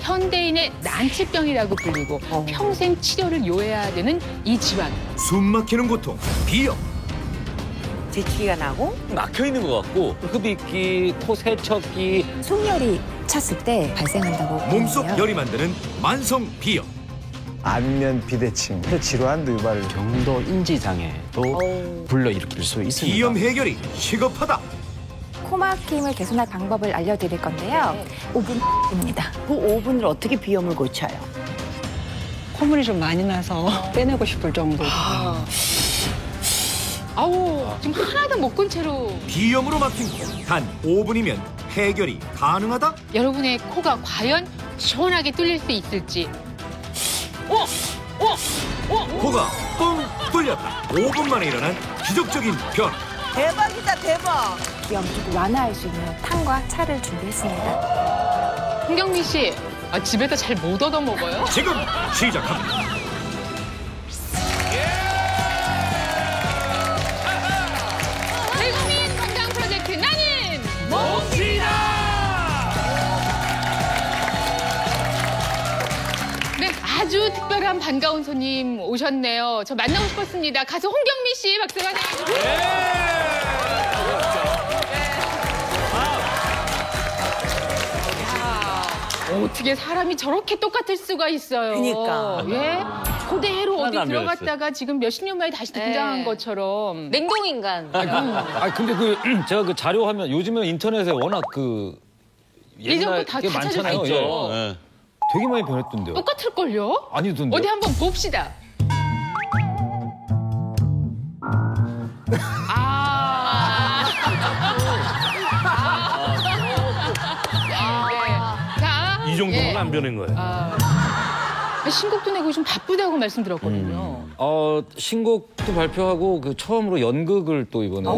현대인의 난치병이라고 불리고 평생 치료를 요해야 되는 이 질환. 숨 막히는 고통, 비염. 재채기가 나고 막혀 있는 것 같고 흡입기, 코 세척기. 속열이 찼을 때 발생한다고 몸속 보는데요. 열이 만드는 만성 비염. 안면 비대칭, 질환도 유발. 경도 인지장애도 불러일으킬 수 있습니다. 비염 해결이 시급하다. 코 막힘을 개선할 방법을 알려드릴 건데요. 5분입니다. 그 5분을 어떻게 비염을 고쳐요? 콧물이 좀 많이 나서 빼내고 싶을 정도로. 아우, 지금 하나도 못 군 채로. 비염으로 막힌 코 단 5분이면 해결이 가능하다? 여러분의 코가 과연 시원하게 뚫릴 수 있을지. 코가 뻥 뚫렸다. 5분 만에 일어난 기적적인 변화. 대박이다, 대박. 비염 조금 완화할 수 있는 탕과 차를 준비했습니다. 홍경민 씨, 집에서 잘 못 얻어 먹어요? 지금 시작합니다. 대국민 건강 프로젝트 나는 몸치다. 네, 아주 특별한 반가운 손님 오셨네요. 저 만나고 싶었습니다. 가수 홍경민 씨, 박수가 어떻게 사람이 저렇게 똑같을 수가 있어요. 그러니까. 예? 그대로 어디 하나도 안 들어갔다가 지금 몇십 년 만에 다시 등장한 것처럼. 냉동인간. 근데 제가 그 자료 하면 요즘에 인터넷에 워낙 예전 옛날 거다 게 많잖아요. 찾아져 있죠. 예. 되게 많이 변했던데요. 똑같을걸요? 아니던데. 어디 한번 봅시다. 이 정도는 안 변한 거예요. 신곡도 내고 좀 바쁘다고 말씀드렸거든요. 신곡도 발표하고 처음으로 연극을 또 이번에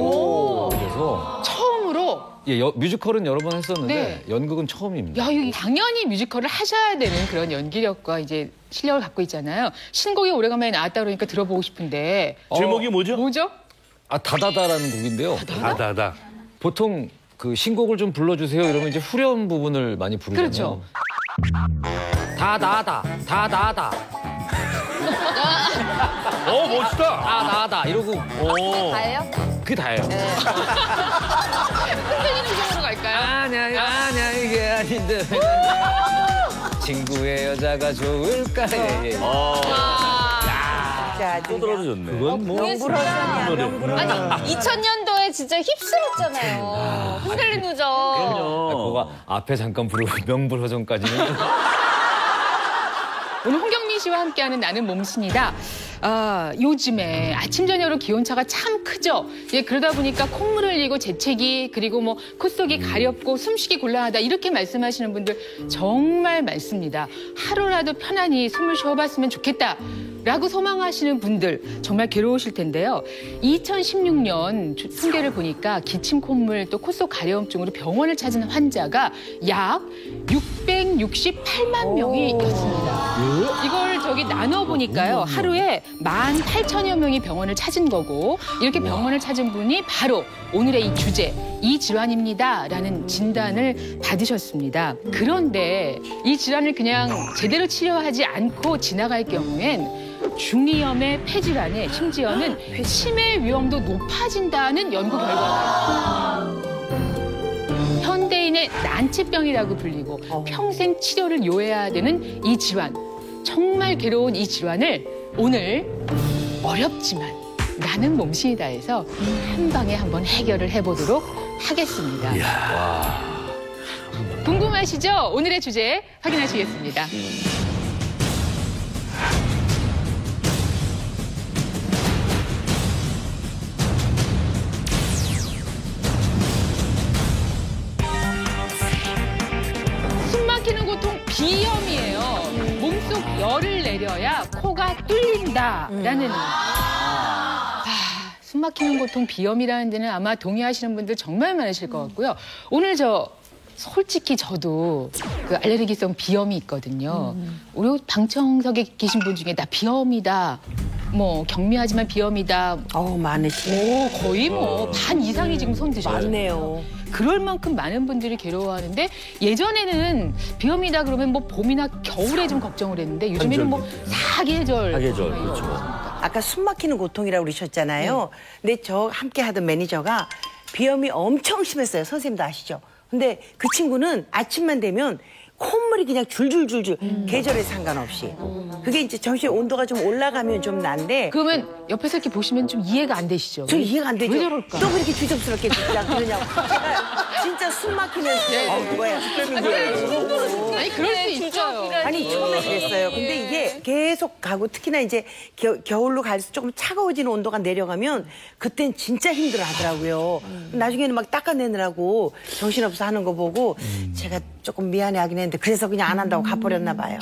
그래서 처음으로? 예, 뮤지컬은 여러 번 했었는데 네. 연극은 처음입니다. 야, 이거 당연히 뮤지컬을 하셔야 되는 그런 연기력과 이제 실력을 갖고 있잖아요. 신곡이 오래간만에 나왔다 그러니까 들어보고 싶은데. 제목이 뭐죠? 뭐죠? 다다다라는 곡인데요. 다다다. 보통 신곡을 좀 불러주세요 이러면 이제 후렴 부분을 많이 부르잖아요. 그렇죠. 다다다, 다다다. 멋있다. 다다다 이러고 다예요? 그게 다예요. 흔들리는 구성으로 갈까요? 아냐 이게 아닌데 친구의 여자가 좋을까. 예. 또 떨어졌네. 그건 뭐 명불허전이야, 명불허전. 아니 2000년도에 진짜 휩쓸었잖아요. 흔들린 우정. 그거가 앞에 잠깐 부르고 명불허전까지는. 오늘 홍경민 씨와 함께하는 나는 몸신이다. 요즘에 아침 저녁으로 기온차가 참 크죠. 예, 그러다 보니까 콧물 흘리고 재채기 그리고 뭐 콧속이 가렵고 숨쉬기 곤란하다 이렇게 말씀하시는 분들 정말 많습니다. 하루라도 편안히 숨을 쉬어봤으면 좋겠다. 라고 소망하시는 분들 정말 괴로우실 텐데요. 2016년 통계를 보니까 기침 콧물 또 콧속 가려움증으로 병원을 찾은 환자가 약 668만 명이었습니다. 이걸 나눠보니까요. 하루에 18,000여 명이 병원을 찾은 거고 이렇게 병원을 찾은 분이 바로 오늘의 이 주제, 이 질환입니다. 라는 진단을 받으셨습니다. 그런데 이 질환을 그냥 제대로 치료하지 않고 지나갈 경우엔 중이염의 폐질환에 심지어는 치매 위험도 높아진다는 연구 결과가 현대인의 난치병이라고 불리고 평생 치료를 요해야 되는 이 질환, 정말 괴로운 이 질환을 오늘 어렵지만 나는 몸신이다에서 한 방에 한번 해결을 해보도록 하겠습니다. 궁금하시죠? 오늘의 주제 확인하시겠습니다. 숨 막히는 고통 비염이에요. 몸속 열을 내려야 코가 뚫린다라는 숨 막히는 고통 비염이라는 데는 아마 동의하시는 분들 정말 많으실 것 같고요. 오늘 솔직히 저도 그 알레르기성 비염이 있거든요. 우리 방청석에 계신 분 중에 나 비염이다. 뭐 경미하지만 비염이다. 많으시네. 거의 뭐 반 이상이 지금 손 드셨죠. 많네요. 그럴 만큼 많은 분들이 괴로워하는데 예전에는 비염이다 그러면 뭐 봄이나 겨울에 좀 걱정을 했는데 요즘에는 뭐 사계절. 사계절, 그렇죠. 아까 숨 막히는 고통이라고 그러셨잖아요. 근데 저 함께 하던 매니저가 비염이 엄청 심했어요. 선생님도 아시죠? 근데 그 친구는 아침만 되면 콧물이 그냥 줄줄줄줄 계절에 상관없이. 그게 이제 점심 온도가 좀 올라가면 좀 난데 그러면 옆에서 이렇게 보시면 좀 이해가 안 되시죠? 저 이해가 안 되죠. 왜 저럴까? 또 그렇게 주접스럽게 그냥 그러냐고. 제가 진짜 숨 막히면 거야. 아니 그럴 수 있어요. 아니 처음에 그랬어요. 근데 이게 계속 가고 특히나 이제 겨울로 갈수록 조금 차가워지는 온도가 내려가면 그땐 진짜 힘들어하더라고요. 나중에는 막 닦아내느라고 정신없어 하는 거 보고 제가 조금 미안해하긴 했는데 그래서 그냥 안 한다고 가버렸나 봐요.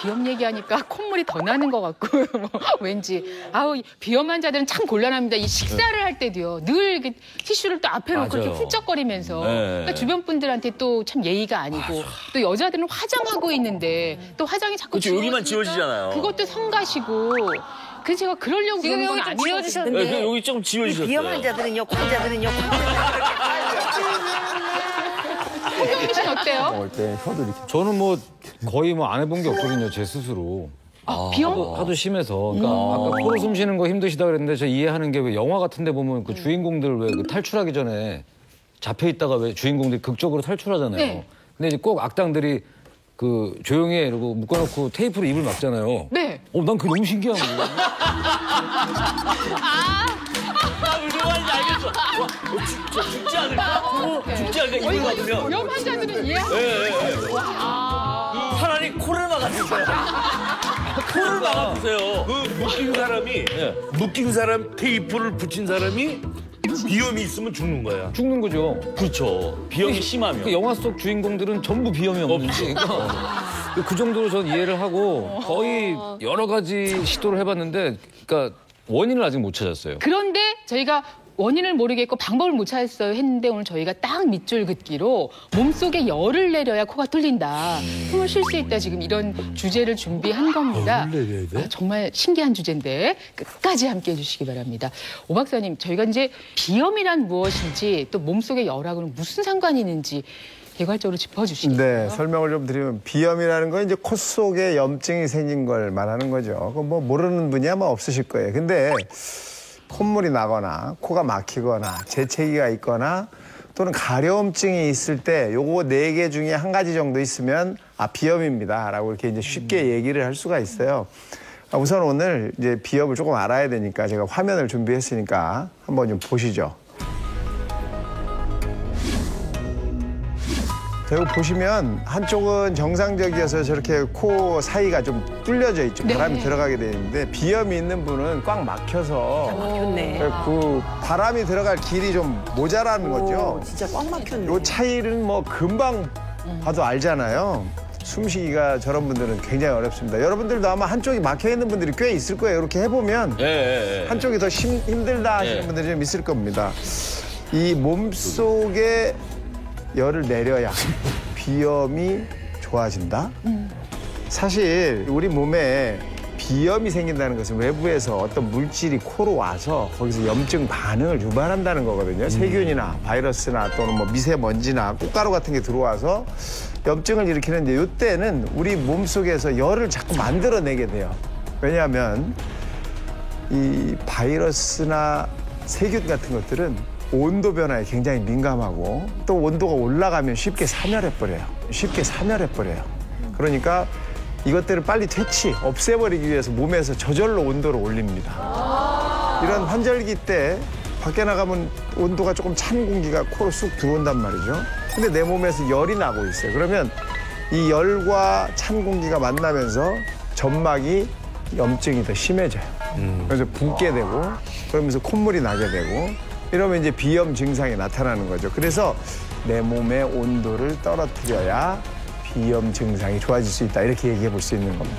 비염 얘기하니까 콧물이 더 나는 것 같고 뭐 왠지 아우 비염 환자들은 참 곤란합니다. 이 식사를 할 때도요 늘 그 티슈를 또 앞에 놓고 이렇게 맞아요. 훌쩍거리면서 네. 그러니까 주변 분들한테 또 참 예의가 아니고 또 여자들은 화장하고 있는데 또 화장이 자꾸 그렇죠, 여기만 지워지잖아요. 그것도 성가시고 그래서 제가 그러려고 그런 건 아니에요. 근데 여기 조금 지워지셨어요. 비염 환자들은요, 환자들은요. 홍경민 씨는 어때요? 먹을 때 혀도 이렇게. 저는 뭐 거의 뭐 안 해본 게 없거든요, 제 스스로. 비염? 하도 심해서. 그러니까 아까 코로 숨 쉬는 거 힘드시다 그랬는데 저 이해하는 게 왜 영화 같은 데 보면 그 주인공들 왜 그 탈출하기 전에 잡혀 있다가 왜 주인공들이 극적으로 탈출하잖아요. 네. 근데 이제 꼭 악당들이 그 조용히 해 이러고 묶어놓고 테이프로 입을 막잖아요. 네. 난 그게 너무 신기한 거예요. 무슨 말인지 알겠어. 죽지 않을까? 죽지 않을까? 입을 막으면. 비염 환자들은 이해하고 차라리 코를 막아주세요. 코를 막아주세요. 묶인 사람 테이프를 붙인 사람이 비염이 있으면 죽는 거야. 죽는 거죠. 그렇죠. 비염이 심하면. 그 영화 속 주인공들은 전부 비염이 없는지. 그러니까 그 정도로 전 이해를 하고 거의 여러 가지 시도를 해봤는데, 그러니까 원인을 아직 못 찾았어요. 그런데 저희가 원인을 모르겠고 방법을 못 찾았어요 했는데 오늘 저희가 딱 밑줄 긋기로 몸속에 열을 내려야 코가 뚫린다. 숨을 쉴 수 있다. 지금 이런 주제를 준비한 겁니다. 열을 내려야 돼? 정말 신기한 주제인데 끝까지 함께해 주시기 바랍니다. 오 박사님, 저희가 이제 비염이란 무엇인지 또 몸속의 열하고는 무슨 상관이 있는지 개괄적으로 짚어주시겠어요? 네, 설명을 좀 드리면 비염이라는 건 이제 코 속에 염증이 생긴 걸 말하는 거죠. 그거 뭐 모르는 분이 아마 없으실 거예요. 근데 콧물이 나거나 코가 막히거나 재채기가 있거나 또는 가려움증이 있을 때 요거 4개 중에 한 가지 정도 있으면 비염입니다라고 이렇게 이제 쉽게 얘기를 할 수가 있어요. 우선 오늘 이제 비염을 조금 알아야 되니까 제가 화면을 준비했으니까 한번 좀 보시죠. 자, 이거 보시면 한쪽은 정상적이어서 저렇게 코 사이가 좀 뚫려져 있죠. 바람이 들어가게 돼 있는데 비염이 있는 분은 꽉 막혀서 막혔네. 그 바람이 들어갈 길이 좀 모자라는 거죠. 진짜 꽉 막혔네. 요 차이는 뭐 금방 봐도 알잖아요. 숨쉬기가 저런 분들은 굉장히 어렵습니다. 여러분들도 아마 한쪽이 막혀 있는 분들이 꽤 있을 거예요. 이렇게 해보면 한쪽이 더 힘들다 하시는 분들이 좀 있을 겁니다. 이 몸속에 열을 내려야 비염이 좋아진다? 사실 우리 몸에 비염이 생긴다는 것은 외부에서 어떤 물질이 코로 와서 거기서 염증 반응을 유발한다는 거거든요. 세균이나 바이러스나 또는 뭐 미세먼지나 꽃가루 같은 게 들어와서 염증을 일으키는데 이때는 우리 몸속에서 열을 자꾸 만들어내게 돼요. 왜냐하면 이 바이러스나 세균 같은 것들은 온도 변화에 굉장히 민감하고 또 온도가 올라가면 쉽게 사멸해버려요. 그러니까 이것들을 빨리 없애버리기 위해서 몸에서 저절로 온도를 올립니다. 이런 환절기 때 밖에 나가면 온도가 조금 찬 공기가 코로 쑥 들어온단 말이죠. 근데 내 몸에서 열이 나고 있어요. 그러면 이 열과 찬 공기가 만나면서 점막이 염증이 더 심해져요. 그래서 붓게 되고 그러면서 콧물이 나게 되고 이러면 이제 비염 증상이 나타나는 거죠. 그래서 내 몸의 온도를 떨어뜨려야 비염 증상이 좋아질 수 있다. 이렇게 얘기해 볼 수 있는 겁니다.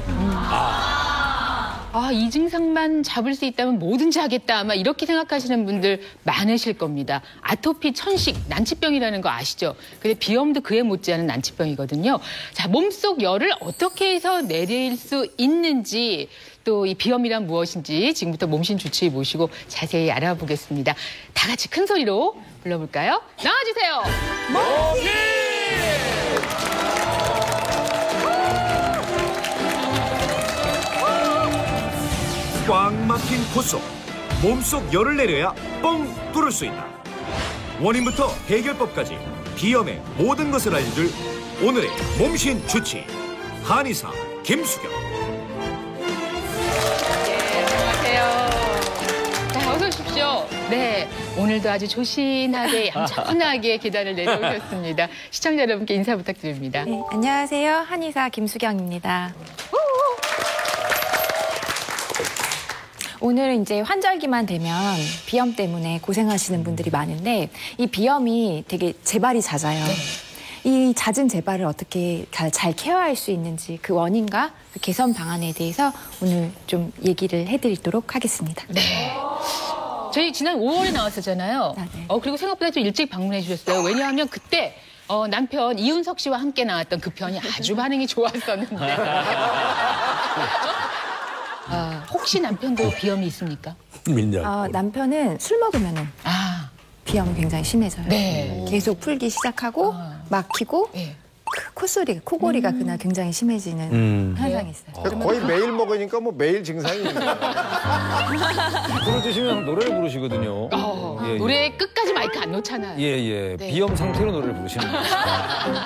이 증상만 잡을 수 있다면 뭐든지 하겠다. 아마 이렇게 생각하시는 분들 많으실 겁니다. 아토피, 천식, 난치병이라는 거 아시죠? 근데 비염도 그에 못지않은 난치병이거든요. 자, 몸속 열을 어떻게 해서 내릴 수 있는지 또 이 비염이란 무엇인지 지금부터 몸신 주치의 모시고 자세히 알아보겠습니다. 다 같이 큰 소리로 불러볼까요? 나와주세요. 꽉 막힌 코 속 몸속 열을 내려야 뻥 뚫을 수 있다. 원인부터 해결법까지 비염의 모든 것을 알려줄 오늘의 몸신 주치 한의사 김수경. 안녕하세요. 자, 어서 오십시오. 네, 오늘도 아주 조신하게 얌전하게 계단을 내려오셨습니다. 시청자 여러분께 인사 부탁드립니다. 네, 안녕하세요. 한의사 김수경입니다. 오늘은 이제 환절기만 되면 비염 때문에 고생하시는 분들이 많은데 이 비염이 되게 재발이 잦아요. 이 잦은 재발을 어떻게 잘 케어할 수 있는지 그 원인과 그 개선 방안에 대해서 오늘 좀 얘기를 해드리도록 하겠습니다. 네. 저희 지난 5월에 나왔었잖아요. 네. 그리고 생각보다 좀 일찍 방문해 주셨어요. 왜냐하면 그때 남편 이윤석 씨와 함께 나왔던 그 편이 아주 반응이 좋았었는데. 혹시 남편도 비염이 있습니까? 남편은 술 먹으면은 비염이 굉장히 심해져요. 네. 계속 풀기 시작하고 막히고 네. 그 콧소리가 코골이가 그날 굉장히 심해지는 현상이 있어요. 거의 매일 먹으니까 뭐 매일 증상입니다. 술을 드시면 노래를 부르시거든요. 노래 끝까지 마이크 안 놓잖아요. 예. 네. 비염 상태로 노래를 부르시는 거예요.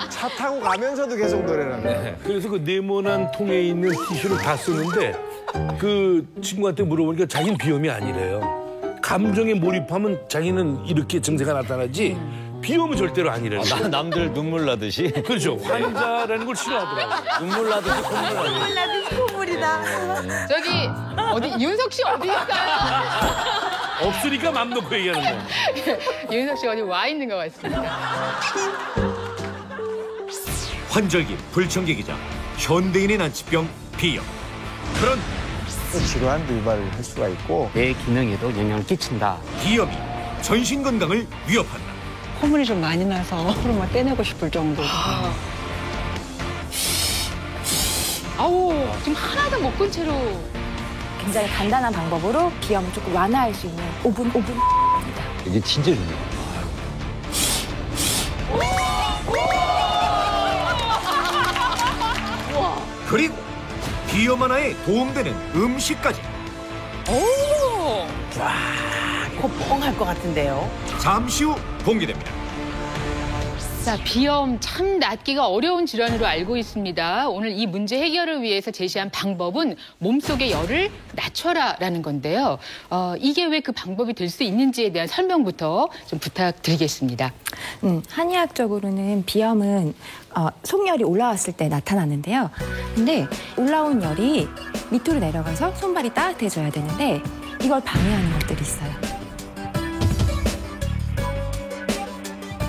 차 타고 가면서도 계속 노래를 합니다. 네. 그래서 그 네모난 통에 있는 티슈를 다 쓰는데 그 친구한테 물어보니까 자기는 비염이 아니래요. 감정에 몰입하면 자기는 이렇게 증세가 나타나지 비염은 절대로 아니래요. 남들 눈물 나듯이. 그렇죠. 환자라는 걸 싫어하더라고요. 눈물 나듯이 콧물 나듯이. 콧물이다. 저기 어디 윤석 씨 어디 있어요? 없으니까 맘 놓고 얘기하는 거예요. 윤석 씨 어디 와 있는 것 같습니다. 환절기 불청객이자 현대인의 난치병 비염. 그런 질환도 유발을 할 수가 있고 뇌 기능에도 영향을 끼친다. 비염이 전신 건강을 위협한다. 콧물이 좀 많이 나서 앞으로 막 떼내고 싶을 정도로. 지금 하나도 못 끈 채로. 굉장히 간단한 방법으로 비염을 조금 완화할 수 있는 5분입니다. 이게 진짜 중요해요. 그리고 비염 완화에 도움되는 음식까지. 코 뻥할 것 같은데요. 잠시 후 공개됩니다. 자, 비염 참 낫기가 어려운 질환으로 알고 있습니다. 오늘 이 문제 해결을 위해서 제시한 방법은 몸속의 열을 낮춰라라는 건데요. 이게 왜 그 방법이 될 수 있는지에 대한 설명부터 좀 부탁드리겠습니다. 한의학적으로는 비염은 속열이 올라왔을 때 나타나는데요. 근데 올라온 열이 밑으로 내려가서 손발이 따뜻해져야 되는데 이걸 방해하는 것들이 있어요.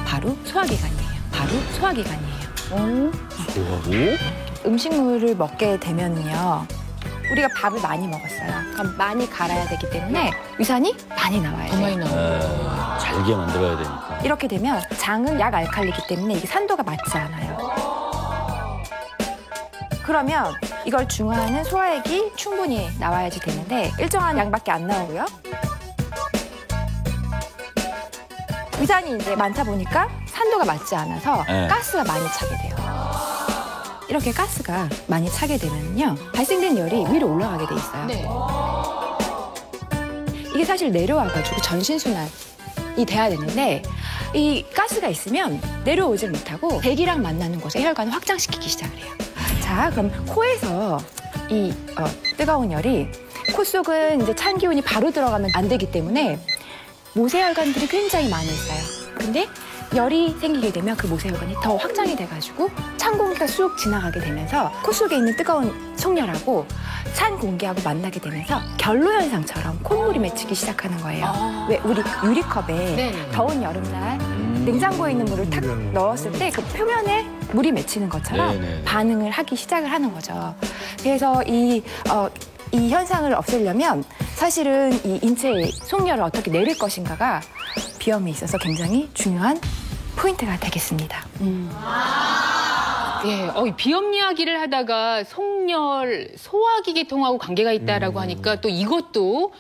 바로 소화기관이에요. 음식물을 먹게 되면요. 우리가 밥을 많이 먹었어요. 그럼 많이 갈아야 되기 때문에 위산이 많이 나와야 더 많이 돼요. 나와요. 잘게 만들어야 되니까. 이렇게 되면 장은 약 알칼리이기 때문에 이게 산도가 맞지 않아요. 그러면 이걸 중화하는 소화액이 충분히 나와야지 되는데 일정한 양밖에 안 나오고요. 위산이 이제 많다 보니까 산도가 맞지 않아서 가스가 많이 차게 돼요. 이렇게 가스가 많이 차게 되면요. 발생된 열이 위로 올라가게 돼 있어요. 네. 이게 사실 내려와가지고 전신순환이 돼야 되는데 이 가스가 있으면 내려오질 못하고 대기랑 만나는 곳에 혈관을 확장시키기 시작을 해요. 자, 그럼 코에서 이 뜨거운 열이 코 속은 이제 찬 기운이 바로 들어가면 안 되기 때문에 모세혈관들이 굉장히 많이 있어요. 근데 열이 생기게 되면 그 모세혈관이 더 확장이 돼가지고 찬 공기가 쑥 지나가게 되면서 코 속에 있는 뜨거운 속열하고 찬 공기하고 만나게 되면서 결로 현상처럼 콧물이 맺히기 시작하는 거예요. 왜 우리 유리컵에 더운 여름날 냉장고에 있는 물을 탁 넣었을 때 그 표면에 물이 맺히는 것처럼 반응을 하기 시작을 하는 거죠. 그래서 이 이 현상을 없애려면 사실은 이 인체의 속열을 어떻게 내릴 것인가가 비염에 있어서 굉장히 중요한 포인트가 되겠습니다. 예, 비염 이야기를 하다가 속열, 소화기 계통하고 관계가 있다라고 하니까 또 이것도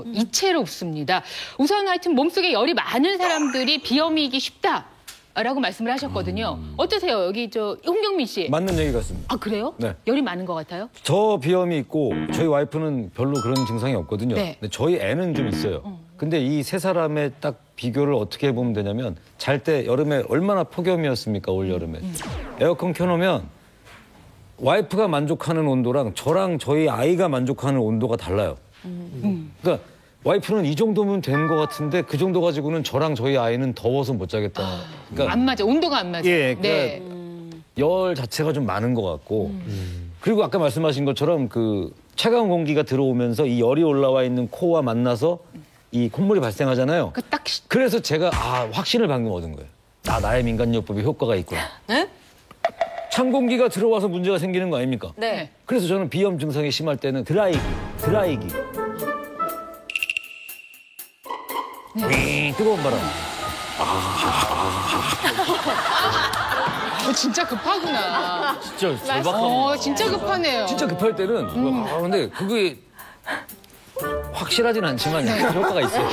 이채롭습니다. 우선 하여튼 몸속에 열이 많은 사람들이 비염이기 쉽다라고 말씀을 하셨거든요. 어떠세요? 여기 홍경민 씨. 맞는 얘기 같습니다. 아, 그래요? 네. 열이 많은 것 같아요? 저 비염이 있고 저희 와이프는 별로 그런 증상이 없거든요. 네. 근데 저희 애는 좀 있어요. 근데 이 세 사람의 딱 비교를 어떻게 해보면 되냐면 잘 때 여름에 얼마나 폭염이었습니까? 올 여름에. 에어컨 켜놓으면 와이프가 만족하는 온도랑 저랑 저희 아이가 만족하는 온도가 달라요. 그러니까 와이프는 이 정도면 된 것 같은데 그 정도 가지고는 저랑 저희 아이는 더워서 못 자겠다. 그러니까 안 맞아. 온도가 안 맞아. 예, 네. 열 자체가 좀 많은 것 같고 그리고 아까 말씀하신 것처럼 그 차가운 공기가 들어오면서 이 열이 올라와 있는 코와 만나서 이 콧물이 발생하잖아요. 그래서 제가 확신을 방금 얻은 거예요. 나의 민간요법에 효과가 있구나. 네? 찬 공기가 들어와서 문제가 생기는 거 아닙니까? 네. 그래서 저는 비염 증상이 심할 때는 드라이기. 뜨거운 바람. 진짜 급하구나. 진짜 절박하네요. 진짜 급하네요. 진짜 급할 때는 근데 그게 확실하진 않지만 약간 효과가 있어요.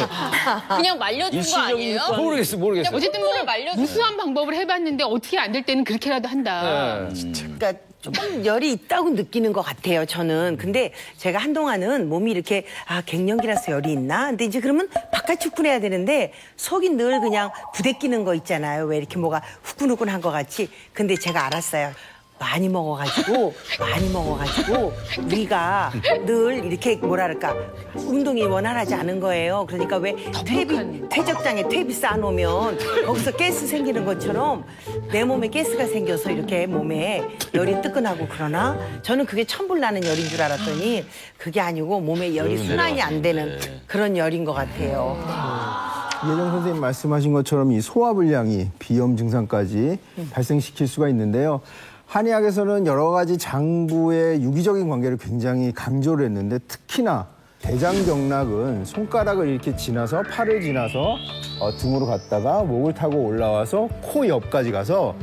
그냥 말려준 거 아니에요? 모르겠어요. 어쨌든 무수한 방법을 해봤는데 어떻게 안 될 때는 그렇게라도 한다. 그러니까 조금 열이 있다고 느끼는 것 같아요, 저는. 근데 제가 한동안은 몸이 이렇게 갱년기라서 열이 있나? 근데 이제 그러면 바깥 축구를 해야 되는데 속이 늘 그냥 부대끼는 거 있잖아요. 왜 이렇게 뭐가 후끈후끈한 것 같이. 근데 제가 알았어요. 많이 먹어가지고 우리가 늘 이렇게 뭐랄까 운동이 원활하지 않은 거예요. 그러니까 왜 퇴적장에 퇴비 쌓아놓으면 거기서 가스 생기는 것처럼 내 몸에 가스가 생겨서 이렇게 몸에 열이 뜨끈하고 그러나 저는 그게 천불 나는 열인 줄 알았더니 그게 아니고 몸에 열이 순환이 안 되는 그런 열인 것 같아요. 예정 선생님 말씀하신 것처럼 이 소화불량이 비염 증상까지 발생시킬 수가 있는데요. 한의학에서는 여러 가지 장부의 유기적인 관계를 굉장히 강조를 했는데 특히나 대장경락은 손가락을 이렇게 지나서 팔을 지나서 등으로 갔다가 목을 타고 올라와서 코 옆까지 가서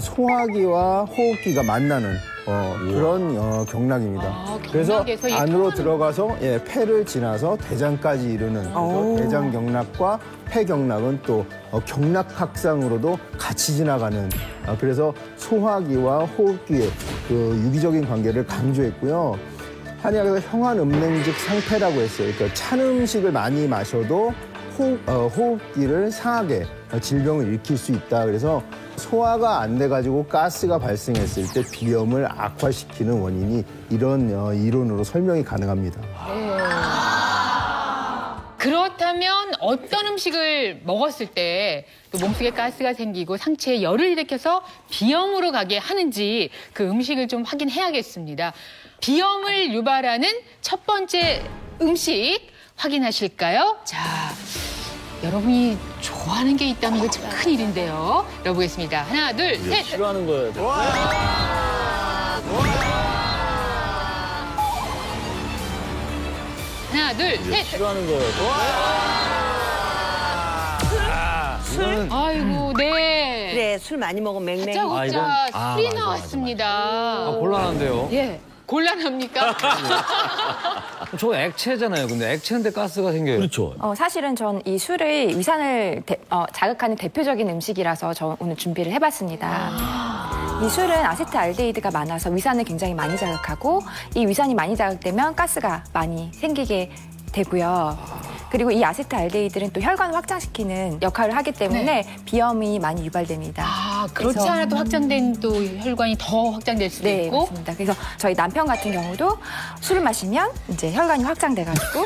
소화기와 호흡기가 만나는 그런 경락입니다. 그래서 안으로 들어가서 폐를 지나서 대장까지 이르는 그래서 대장경락과 폐경락은 또 경락학상으로도 같이 지나가는 그래서 소화기와 호흡기의 그 유기적인 관계를 강조했고요. 한의학에서 형환음냉직 상태라고 했어요. 그러니까 찬 음식을 많이 마셔도 호흡기를 상하게 질병을 일으킬 수 있다. 그래서 소화가 안 돼가지고 가스가 발생했을 때 비염을 악화시키는 원인이 이런 이론으로 설명이 가능합니다. 그렇다면 어떤 음식을 먹었을 때 또 몸속에 가스가 생기고 상체에 열을 일으켜서 비염으로 가게 하는지 그 음식을 좀 확인해야겠습니다. 비염을 유발하는 첫 번째 음식 확인하실까요? 자, 여러분이 좋아하는 게 있다면 이거 참 큰 일인데요. 열어보겠습니다. 하나, 둘, 셋. 싫어하는 거예요. 하나, 둘, 셋. 싫어하는 거예요. 술? 아이고, 네. 그래, 술 많이 먹으면 맹맹이. 다짜고짜 술이 나왔습니다. 곤란한데요. 예. 곤란합니까? 저 액체잖아요. 근데 액체인데 가스가 생겨요. 그렇죠. 사실은 전 이 술을 위산을 자극하는 대표적인 음식이라서 저 오늘 준비를 해봤습니다. 이 술은 아세트알데히드가 많아서 위산을 굉장히 많이 자극하고 이 위산이 많이 자극되면 가스가 많이 생기게 되고요. 그리고 이 아세트알데히드는 또 혈관을 확장시키는 역할을 하기 때문에 비염이 많이 유발됩니다. 그렇지 않아도 확장된 또 혈관이 더 확장될 수도 네, 있고. 맞습니다. 그래서 저희 남편 같은 경우도 술을 마시면 이제 혈관이 확장돼가지고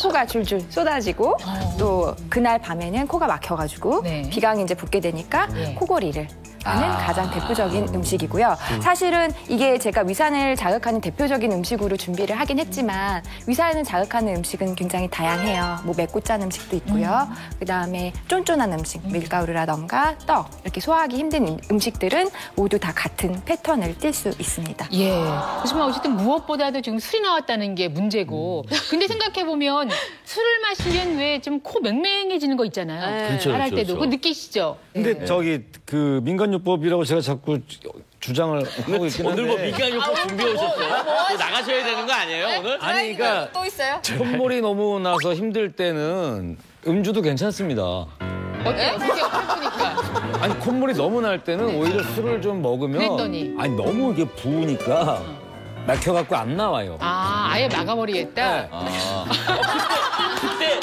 코가 줄줄 쏟아지고 또 그날 밤에는 코가 막혀가지고 네. 비강이 이제 붓게 되니까 코골이를 가장 대표적인 음식이고요. 사실은 이게 제가 위산을 자극하는 대표적인 음식으로 준비를 하긴 했지만 위산을 자극하는 음식은 굉장히 다양해요. 뭐 맵고 짠 음식도 있고요. 그다음에 쫀쫀한 음식, 밀가루라던가 떡 이렇게 소화하기 힘든 음식들은 모두 다 같은 패턴을 띌 수 있습니다. 예. 하지만 어쨌든 무엇보다도 지금 술이 나왔다는 게 문제고. 근데 생각해보면 술을 마시면 왜 좀 코 맹맹해지는 거 있잖아요. 그렇죠, 말할 그렇죠, 때도. 그렇죠. 그거 느끼시죠? 근데 저기 그 민간요법이라고 제가 자꾸 주장을 하고 있긴 한데 오늘 뭐 민간요법 준비해 오셨어요? 또 나가셔야 되는 거 아니에요, 오늘? 아니 그러니까 또 있어요? 콧물이 너무 나서 힘들 때는 음주도 괜찮습니다. 어때요? 그게 해보니까. 아니 콧물이 너무 날 때는 오히려 술을 좀 먹으면 그랬더니. 아니 너무 이게 부으니까 막혀갖고 안 나와요. 아예 막아버리겠다? 네. 그때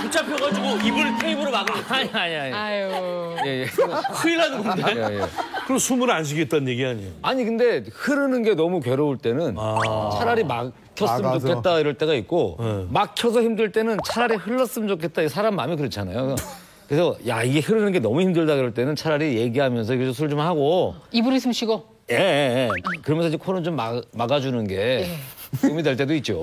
붙잡혀가지고 입을 테이프로 막으면 아니. 아유. 예. 큰일 나는 건데? 예. 그럼 숨을 안 쉬겠다는 얘기 아니에요? 아니 근데 흐르는 게 너무 괴로울 때는 차라리 막혔으면 막아서. 좋겠다 이럴 때가 있고 막혀서 힘들 때는 차라리 흘렀으면 좋겠다. 사람 마음이 그렇잖아요. 그래서 야 이게 흐르는 게 너무 힘들다 그럴 때는 차라리 얘기하면서 술 좀 하고 입으로 숨 쉬고. 예. 그러면서 이제 코는 좀 막아주는 게 도움이 될 때도 있죠.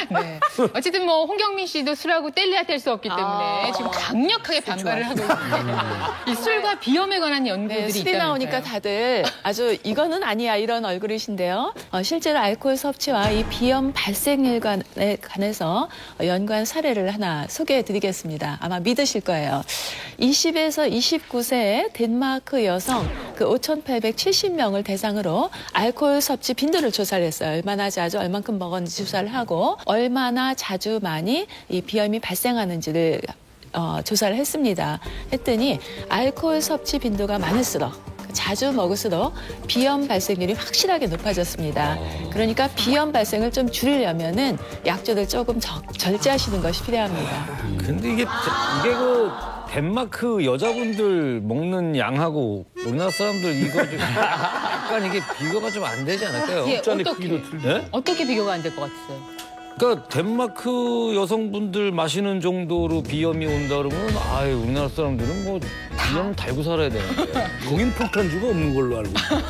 네. 어쨌든 뭐 홍경민 씨도 술하고 뗄래야 뗄 수 없기 때문에 지금 강력하게 반발을 하고 있는데 이 술과 비염에 관한 연구들이 술이 있다면서요. 나오니까 다들 아주 이거는 아니야 이런 얼굴이신데요. 실제로 알코올 섭취와 이 비염 발생률에 관해서 연구한 사례를 하나 소개해드리겠습니다. 아마 믿으실 거예요. 20에서 29세의 덴마크 여성 그 5,870명을 대상으로 알코올 섭취 빈도를 조사를 했어요. 얼마나 자주 얼만큼 먹었는지 조사를 하고 얼마나 자주 많이 이 비염이 발생하는지를 조사를 했습니다. 했더니 알코올 섭취 빈도가 많을수록 자주 먹을수록 비염 발생률이 확실하게 높아졌습니다. 그러니까 비염 발생을 좀 줄이려면은 약주를 조금 절제하시는 것이 필요합니다. 근데 이게 그 덴마크 여자분들 먹는 양하고 우리나라 사람들 이거 좀 약간 이게 비교가 좀 안 되지 않을까요? 예, 짠의 어떻게? 크기도 틀려. 네? 어떻게 비교가 안 될 것 같으세요? 그러니까 덴마크 여성분들 마시는 정도로 비염이 온다 그러면 아유 우리나라 사람들은 뭐 비염 달고 살아야 되는데. 거긴 폭탄주가 없는 걸로 알고 있어요.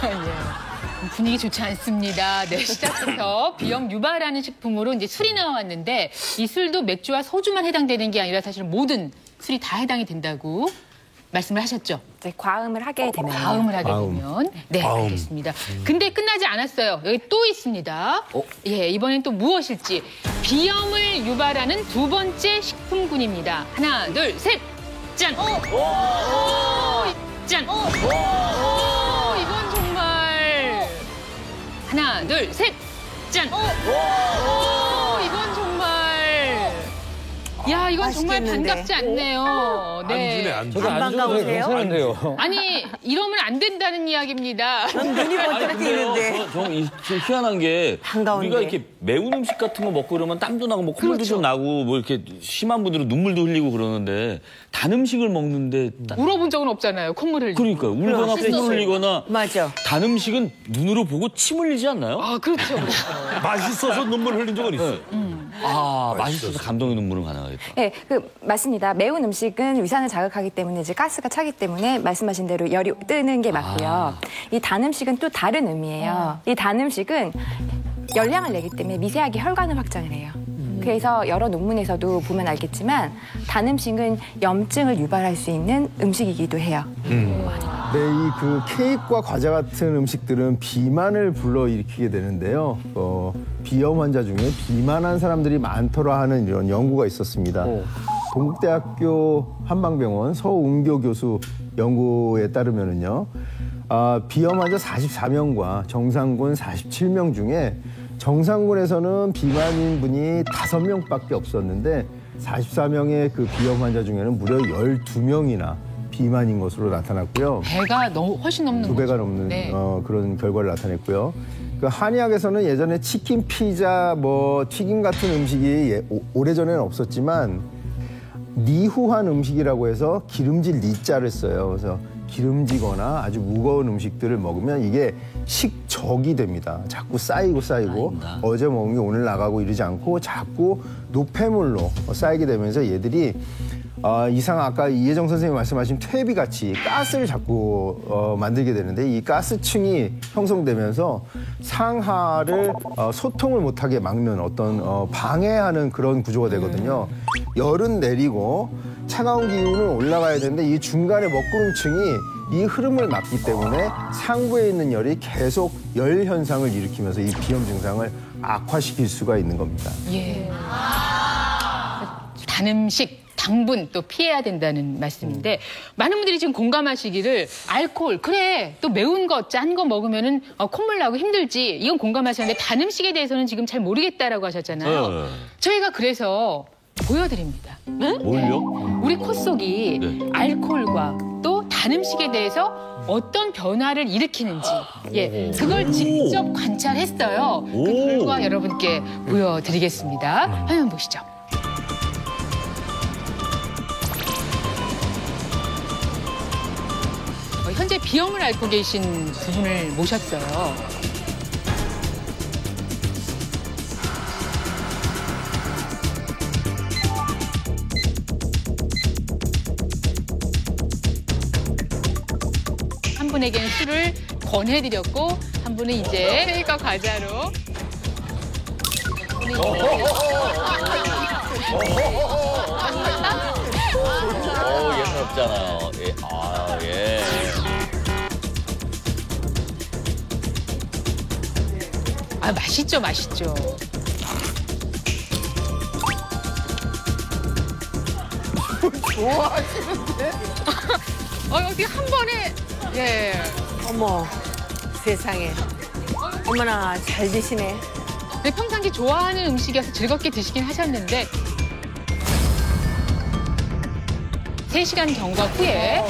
분위기 좋지 않습니다. 네, 시작부터 비염 유발하는 식품으로 이제 술이 나왔는데 이 술도 맥주와 소주만 해당되는 게 아니라 사실 모든 술이 다 해당이 된다고 말씀을 하셨죠. 이제 과음을 하게 되면 과음을 하게 되면. 네, 알겠습니다. 근데 끝나지 않았어요. 여기 또 있습니다. 예, 이번엔 또 무엇일지. 비염을 유발하는 두 번째 식품군입니다. 하나, 둘, 셋. 짠! 짠! 이건 정말. 하나, 둘, 셋. 짠! 이건 정말. 야, 이건 정말 맛있겠는데. 반갑지 않네요. 네. 안 주네. 저도 안 좋아요. 괜찮은데요. 아니, 이러면 안 된다는 이야기입니다. 전 눈이 번쩍 뜨이는데. 좀 희한한 게 반가운데. 우리가 이렇게 매운 음식 같은 거 먹고 그러면 땀도 나고 뭐 콧물도 좀 나고 뭐 이렇게 심한 분들은 눈물도 흘리고 그러는데 단 음식을 먹는데 울어본 적은 없잖아요. 콧물 흘리고. 그러니까 울거나 콧물 흘리거나 맞아. 단 음식은 눈으로 보고 침 흘리지 않나요? 아, 그렇죠. 맛있어서 눈물 흘린 적은 있어요. 맛있어서 감동의 눈물은 가능하겠다. 네, 맞습니다. 매운 음식은 위산을 자극하기 때문에 이제 가스가 차기 때문에 말씀하신 대로 열이 뜨는 게 맞고요. 이 단 음식은 또 다른 의미예요. 이 단 음식은 열량을 내기 때문에 미세하게 혈관을 확장을 해요. 그래서 여러 논문에서도 보면 알겠지만 단 음식은 염증을 유발할 수 있는 음식이기도 해요. 네, 이 그 케이크와 과자 같은 음식들은 비만을 불러일으키게 되는데요. 비염 환자 중에 비만한 사람들이 많더라 하는 이런 연구가 있었습니다. 동국대학교 한방병원 서웅교 교수 연구에 따르면은요, 비염 환자 44명과 정상군 47명 중에 정상군에서는 비만인 분이 5명밖에 없었는데 44명의 그 비염 환자 중에는 무려 12명이나 비만인 것으로 나타났고요. 배가 훨씬 넘는 두 배가 거죠. 넘는 네. 그런 결과를 나타냈고요. 그 한의학에서는 예전에 치킨, 피자, 뭐 튀김 같은 음식이 오래전에는 없었지만 니후한 음식이라고 해서 기름질 니자를 써요. 그래서 기름지거나 아주 무거운 음식들을 먹으면 이게 식적이 됩니다. 자꾸 쌓이고 어제 먹은 게 오늘 나가고 이러지 않고 자꾸 노폐물로 쌓이게 되면서 얘들이 이상 아까 이혜정 선생님이 말씀하신 퇴비 같이 가스를 자꾸 만들게 되는데 이 가스층이 형성되면서 상하를 소통을 못하게 막는 어떤 방해하는 그런 구조가 되거든요. 열은 내리고 차가운 기운은 올라가야 되는데 이 중간에 먹구름층이 이 흐름을 막기 때문에 상부에 있는 열이 계속 열 현상을 일으키면서 이 비염 증상을 악화시킬 수가 있는 겁니다. 예. 단 음식, 당분 또 피해야 된다는 말씀인데 많은 분들이 지금 공감하시기를 알코올 그래 또 매운 거 짠 거 먹으면은 콧물 나고 힘들지 이건 공감하시는데 단 음식에 대해서는 지금 잘 모르겠다라고 하셨잖아요. 저희가 그래서 보여드립니다. 뭘요? 우리 코 속이 알코올과 또 단 음식에 대해서 어떤 변화를 일으키는지 그걸 직접 관찰했어요. 그 결과 여러분께 보여드리겠습니다. 화면 보시죠. 현재 비염을 앓고 계신 두 분을 모셨어요. 한 분에게는 술을 권해드렸고 한 분은 이제 케이크와 과자로 예는 없잖아요. 예. 맛있죠, 맛있죠. 좋아하시는데? 어떻게 한 번에 어머 세상에 어머나 잘 드시네. 네, 평상시 좋아하는 음식이어서 즐겁게 드시긴 하셨는데 3시간 경과 후에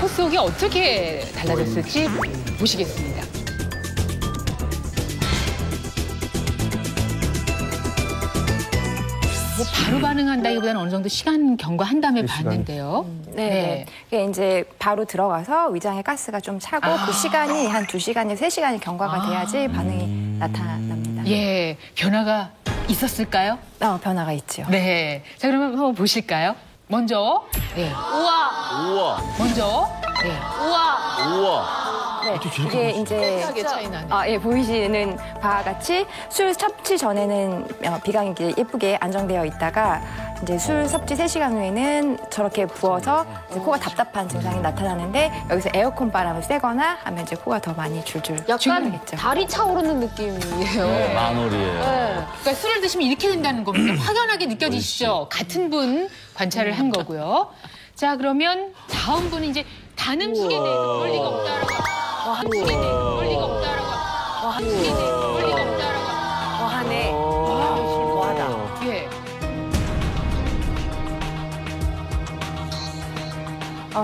코 속이 어떻게 달라졌을지 보시겠습니다. 뭐 바로 반응한다기보다는 어느 정도 시간 경과한 다음에 봤는데요. 네. 이게 이제 바로 들어가서 위장에 가스가 좀 차고 그 시간이 한 2시간에서 3시간이 경과가 돼야지 반응이 나타납니다. 예, 변화가 있었을까요? 변화가 있죠. 네. 자, 그러면 한번 보실까요? 먼저, 우와. 먼저, 우와. 네, 이게 이제 보이시는 바와 같이 술 섭취 전에는 비강이 예쁘게 안정되어 있다가 이제 술 섭취 3시간 후에는 저렇게 부어서 이제 코가 답답한 증상이 나타나는데 여기서 에어컨 바람을 쐬거나 하면 이제 코가 더 많이 줄줄 약간 달이 차오르는 느낌이에요. 만월이에요. 그러니까 술을 드시면 이렇게 된다는 겁니다. 확연하게 느껴지시죠? 같은 분 관찰을 한 거고요. 자, 그러면 다음 분은 이제 단 음식에 대해서 그럴 리가 없다라고. 한식에 대해서 그럴 리가 없다라고. 한식에 대해서 그럴 리가 없다라고. 하네. 거하다. 예.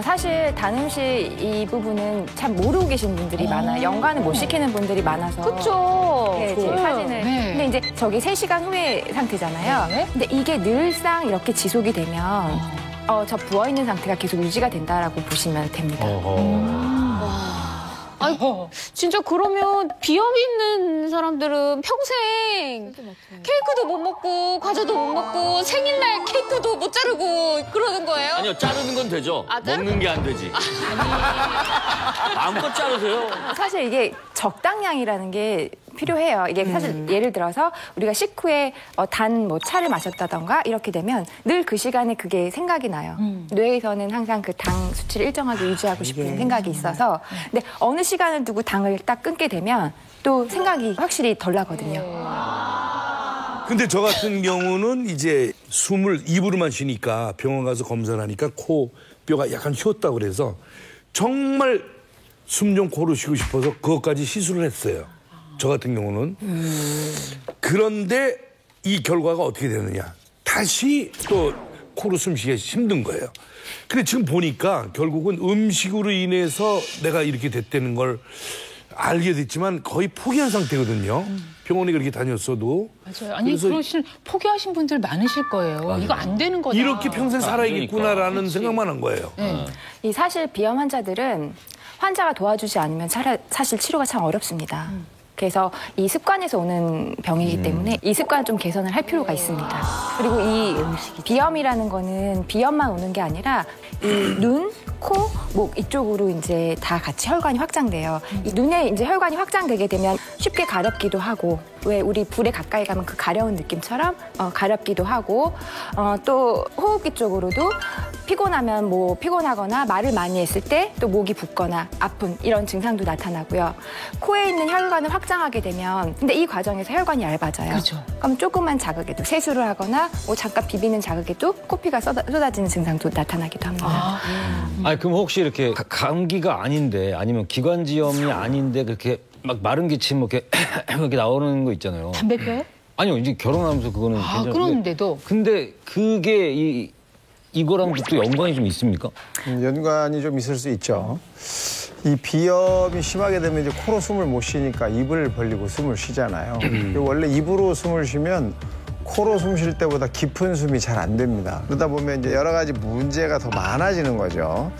사실 단 음식 이 부분은 잘 모르고 계신 분들이 많아요. 연관을 못 시키는 분들이 많아서. 그쵸. 네, 제 사진을. 네. 근데 이제 저게 3시간 후의 상태잖아요. 근데 이게 늘상 이렇게 지속이 되면 저 부어있는 상태가 계속 유지가 된다라고 보시면 됩니다. 아니, 진짜 그러면 비염 있는 사람들은 평생 케이크도 못 먹고 과자도 못 먹고 생일날 케이크도 못 자르고 그러는 거예요? 아니요, 자르는 건 되죠. 먹는 게 안 되지. 마음껏 자르세요. 사실 이게 적당량이라는 게 필요해요. 이게 사실 예를 들어서 우리가 식후에 단 차를 마셨다던가 이렇게 되면 늘 그 시간에 그게 생각이 나요. 뇌에서는 항상 그 당 수치를 일정하게 유지하고 싶은 생각이 있어서 근데 어느 시간을 두고 당을 딱 끊게 되면 또 생각이 확실히 덜 나거든요. 근데 저 같은 경우는 이제 숨을 입으로만 쉬니까 병원 가서 검사를 하니까 코 뼈가 약간 휘었다고 그래서 정말 숨 좀 코로 쉬고 싶어서 그것까지 시술을 했어요. 저 같은 경우는. 그런데 이 결과가 어떻게 되느냐. 다시 또 코로 숨쉬기가 힘든 거예요. 근데 지금 보니까 결국은 음식으로 인해서 내가 이렇게 됐다는 걸 알게 됐지만 거의 포기한 상태거든요. 병원에 그렇게 다녔어도. 맞아요. 아니, 포기하신 분들 많으실 거예요. 맞아요. 이거 안 되는 거다. 이렇게 평생 살아야겠구나라는 생각만 한 거예요. 이 사실 비염 환자들은 환자가 도와주지 않으면 사실 치료가 참 어렵습니다. 그래서 이 습관에서 오는 병이기 때문에 이 습관을 좀 개선을 할 필요가 있습니다. 그리고 이 비염이라는 거는 비염만 오는 게 아니라 이 눈, 코, 목 이쪽으로 이제 다 같이 혈관이 확장돼요. 이 눈에 이제 혈관이 확장되게 되면 쉽게 가렵기도 하고, 왜 우리 불에 가까이 가면 그 가려운 느낌처럼 가렵기도 하고, 또 호흡기 쪽으로도 피곤하면 뭐 피곤하거나 말을 많이 했을 때 또 목이 붓거나 아픈 이런 증상도 나타나고요. 코에 있는 혈관을 확장하게 되면, 근데 이 과정에서 혈관이 얇아져요. 그렇죠. 그럼 조그만 자극에도 세수를 하거나 뭐 잠깐 비비는 자극에도 코피가 쏟아지는 증상도 나타나기도 합니다. 아니 그럼 혹시 이렇게 감기가 아닌데 아니면 기관지염이 아닌데 그렇게 막 마른 기침 이렇게 이렇게 나오는 거 있잖아요. 담배 펴요? 아니요, 이제 결혼하면서 그거는 괜찮은데. 그러는데도. 근데 그게 이거랑 또 연관이 좀 있습니까? 연관이 좀 있을 수 있죠. 이 비염이 심하게 되면 이제 코로 숨을 못 쉬니까 입을 벌리고 숨을 쉬잖아요. 원래 입으로 숨을 쉬면 코로 숨 쉴 때보다 깊은 숨이 잘 안 됩니다. 그러다 보면 이제 여러 가지 문제가 더 많아지는 거죠.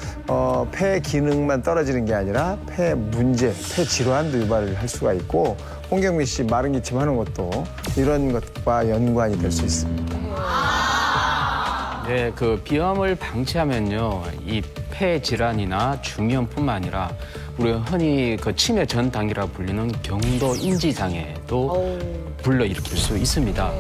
폐 기능만 떨어지는 게 아니라 폐 문제, 폐 질환도 유발을 할 수가 있고, 홍경민 씨 마른 기침 하는 것도 이런 것과 연관이 될 수 있습니다. 네, 그 비염을 방치하면요, 이 폐 질환이나 중이염뿐만 아니라 우리 흔히 그 치매 전 단계라 불리는 경도 인지 장애도 불러일으킬 수 있습니다.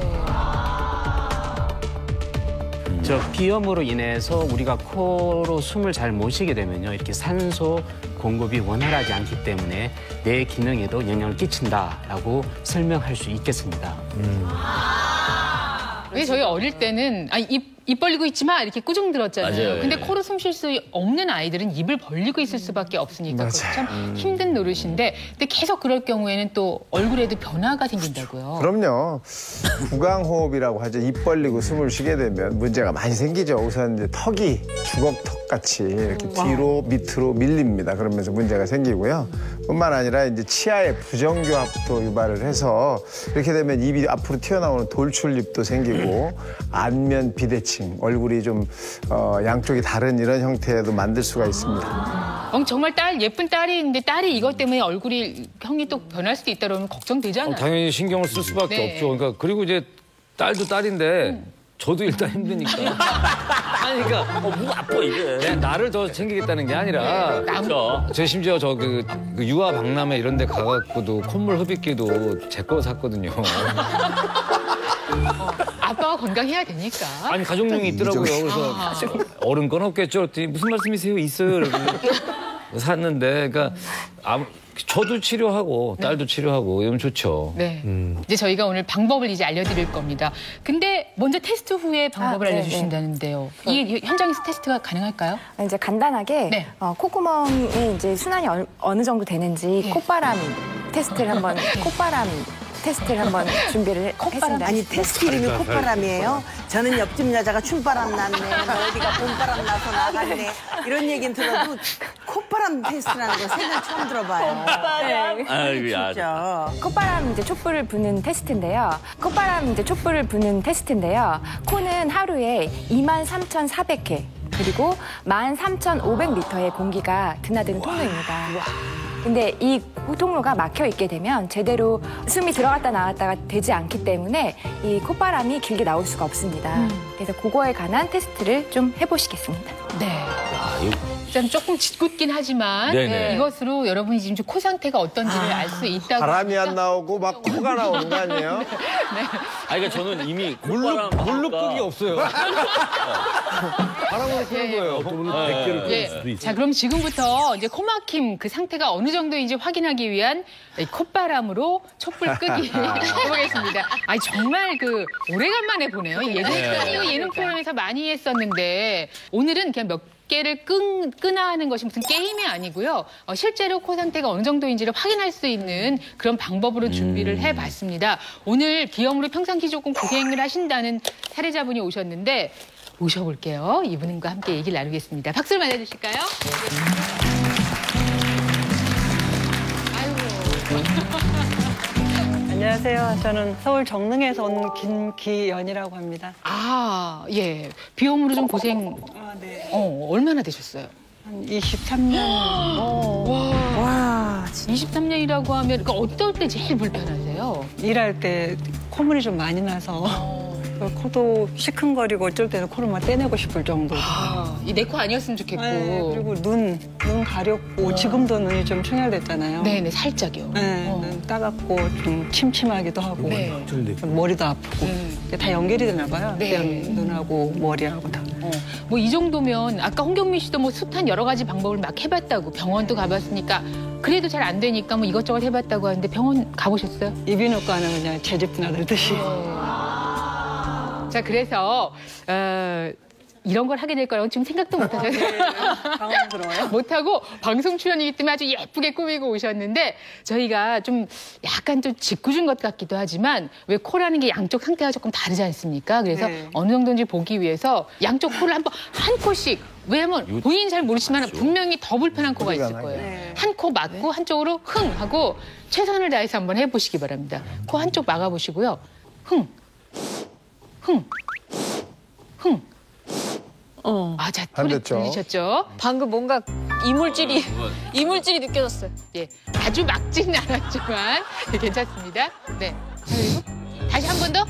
저 비염으로 인해서 우리가 코로 숨을 잘 못 쉬게 되면요, 이렇게 산소 공급이 원활하지 않기 때문에 뇌 기능에도 영향을 끼친다라고 설명할 수 있겠습니다. 왜 저희 어릴 때는 입 벌리고 있지 마 이렇게 꾸중 들었잖아요. 맞아요. 근데 코로 숨 쉴 수 없는 아이들은 입을 벌리고 있을 수밖에 없으니까 그거 참 힘든 노릇인데, 근데 계속 그럴 경우에는 또 얼굴에도 변화가 생긴다고요. 그럼요. 구강호흡이라고 하죠. 입 벌리고 숨을 쉬게 되면 문제가 많이 생기죠. 우선 이제 턱이 주걱턱 같이 이렇게 뒤로 밑으로 밀립니다. 그러면서 문제가 생기고요. 뿐만 아니라 이제 치아의 부정교합도 유발을 해서 이렇게 되면 입이 앞으로 튀어나오는 돌출입도 생기고 안면 비대칭, 얼굴이 좀 양쪽이 다른 이런 형태도 만들 수가 있습니다. 정말 예쁜 딸이 있는데 딸이 이것 때문에 얼굴이 형이 또 변할 수도 있다 그러면 걱정되잖아요. 당연히 신경을 쓸 수밖에 네. 없죠. 그러니까 그리고 이제 딸도 딸인데 저도 일단 힘드니까. 아니 그러니까 목 아파 이게. 나를 더 챙기겠다는 게 아니라. 그렇죠. 제 심지어 그 유아 박람회 이런 데 가갖고도 콧물 흡입기도 제 거 샀거든요. 아빠가 건강해야 되니까. 아니 가족용이 있더라고요. 그래서 어른 건 없겠죠. 그랬더니 무슨 말씀이세요? 있어요. 샀는데 그러니까 저도 치료하고 딸도 치료하고 이러면 좋죠. 네. 이제 저희가 오늘 방법을 이제 알려드릴 겁니다. 근데 먼저 테스트 후에 방법을 알려주신다는데요. 이 현장에서 테스트가 가능할까요? 이제 간단하게 네. 콧구멍에 이제 순환이 어느 정도 되는지 콧바람 테스트를 한번 준비를 했습니다. 아니 테스트 이름이 콧바람이에요? 저는 옆집 여자가 춤바람 났네, 어디가 봄바람 나서 나갔네 이런 얘기는 들어도 콧바람 테스트라는 거 생전 처음 들어봐요. 네. 아이고야. 진짜. 콧바람 이제 촛불을 부는 테스트인데요. 코는 하루에 23,400회 그리고 13,500리터의 공기가 드나드는 통로입니다. 근데 이 통로가 막혀 있게 되면 제대로 숨이 들어갔다 나왔다가 되지 않기 때문에 이 콧바람이 길게 나올 수가 없습니다. 그래서 그거에 관한 테스트를 좀 해보시겠습니다. 네. 일단 조금 짓궂긴 하지만 네네. 이것으로 여러분이 지금 코 상태가 어떤지를 알 수 있다고. 바람이 안 나오고 막 코가 나오는 거 아니에요? 그러니까 저는 이미 물룩북이 없어요. 바람으로 끄는 거예요. 어떤 분은 100개를 끊을 수도 예. 있고. 자, 그럼 지금부터 이제 코막힘 그 상태가 어느 정도인지 확인하기 위한 이 콧바람으로 촛불 끄기 해보겠습니다. 아니 정말 오래간만에 보네요. 예전에 예능 프로그램에서 많이 했었는데 오늘은 그냥 몇 개를 끄나 하는 것이 무슨 게임이 아니고요. 실제로 코 상태가 어느 정도인지를 확인할 수 있는 그런 방법으로 준비를 해봤습니다. 오늘 비염으로 평상시 조금 고생을 하신다는 사례자분이 오셨는데 모셔볼게요. 이분과 함께 얘기를 나누겠습니다. 박수를 맞아주실까요? 안녕하세요. 저는 서울 정릉에서 온 김기연이라고 합니다. 아, 예. 비염으로 좀 고생 네. 얼마나 되셨어요? 한 23년. 와. 23년이라고 하면 그러니까 어떨 때 제일 불편하세요? 일할 때 콧물이 좀 많이 나서 코도 시큰거리고 어쩔 때는 코를 막 떼내고 싶을 정도로. 이 내 코 아니었으면 좋겠고. 네, 그리고 눈 가렵고 지금도 눈이 좀 충혈됐잖아요. 네네, 살짝이요. 네, 눈 따갑고 좀 침침하기도 하고 네. 머리도 아프고 이게 다 연결이 되나 봐요. 네. 눈하고 머리하고 다. 뭐 이 정도면 아까 홍경민 씨도 뭐 숱한 여러 가지 방법을 막 해봤다고 병원도 가봤으니까 그래도 잘 안 되니까 뭐 이것저것 해봤다고 하는데 병원 가보셨어요? 이비인후과는 그냥 제집 나들듯이. 자, 그래서 이런 걸 하게 될 거라고 지금 생각도 못 하셨어요. 당황스러워요? 못하고 방송 출연이기 때문에 아주 예쁘게 꾸미고 오셨는데 저희가 좀 약간 좀 짓궂은 것 같기도 하지만 왜 코라는 게 양쪽 상태가 조금 다르지 않습니까? 그래서 네. 어느 정도인지 보기 위해서 양쪽 코를 한번 한 코씩 왜냐면 본인은 잘 모르지만 분명히 더 불편한 코가 있을 거예요. 네. 한 코 막고 한쪽으로 흥 하고 최선을 다해서 한번 해보시기 바랍니다. 코 한쪽 막아보시고요. 흥. 흥. 흥. 아, 자, 소리 됐죠. 들리셨죠? 방금 뭔가 이물질이 느껴졌어요. 예, 아주 막지는 않았지만 네, 괜찮습니다. 네, 자, 그리고 다시 한 번 더.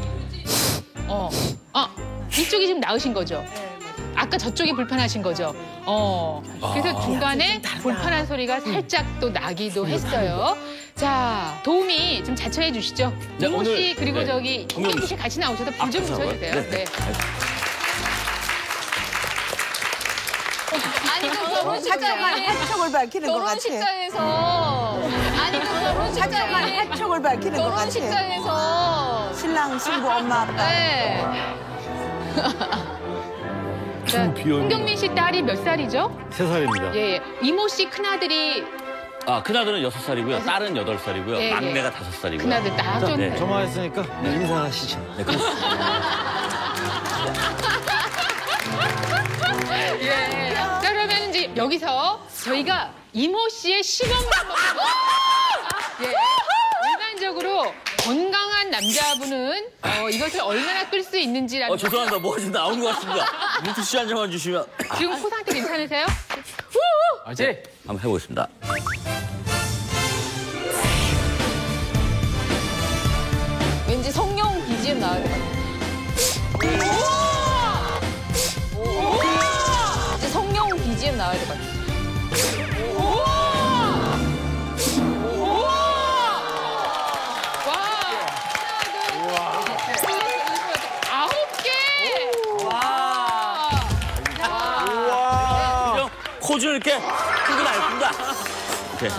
이쪽이 지금 나으신 거죠? 아까 저쪽이 불편하신 거죠? 그래서 중간에 불편한 소리가 살짝 또 나기도 했어요. 자, 도우미 좀 자처해 주시죠. 네, 이모 씨 오늘, 그리고 네, 저기 홍경민 씨 같이 나오셔서 불 좀 붙여주세요. 네. 아니 그 결혼식장에 한쪽을 밝히는 것 같아. 결혼식장에서 아니 그 결혼식장에 한쪽을 밝히는 것 같아. 결혼식장에서 신랑, 신부, 엄마, 아빠. 네. 자, 홍경민 씨 딸이 몇 살이죠? 3살입니다. 예, 예. 이모 씨 큰아들이 큰아들은 6살이고요. 딸은 8살이고요. 예, 예. 막내가 5살이고요. 큰아들 딱 좀. 네. 전화했으니까 인사하시죠. 네, 그렇습니다. 예. 자, 그러면 이제 여기서 저희가 이모 씨의 시범을 한번 예. 일반적으로 건강한 남자분은 이것을 얼마나 끌 수 있는지라는 죄송합니다. 뭐가 지금 나온 것 같습니다. 물티슈 한 장만 주시면. 지금 코 상태 괜찮으세요? 네, 한번 해보겠습니다. 왠지 성령 BGM 나와야 될 것 같아요. 이제 성령 BGM 나와야 될 것 같아요. 아홉 개! 코줄 이렇게 크게 날뿐다. 이렇게.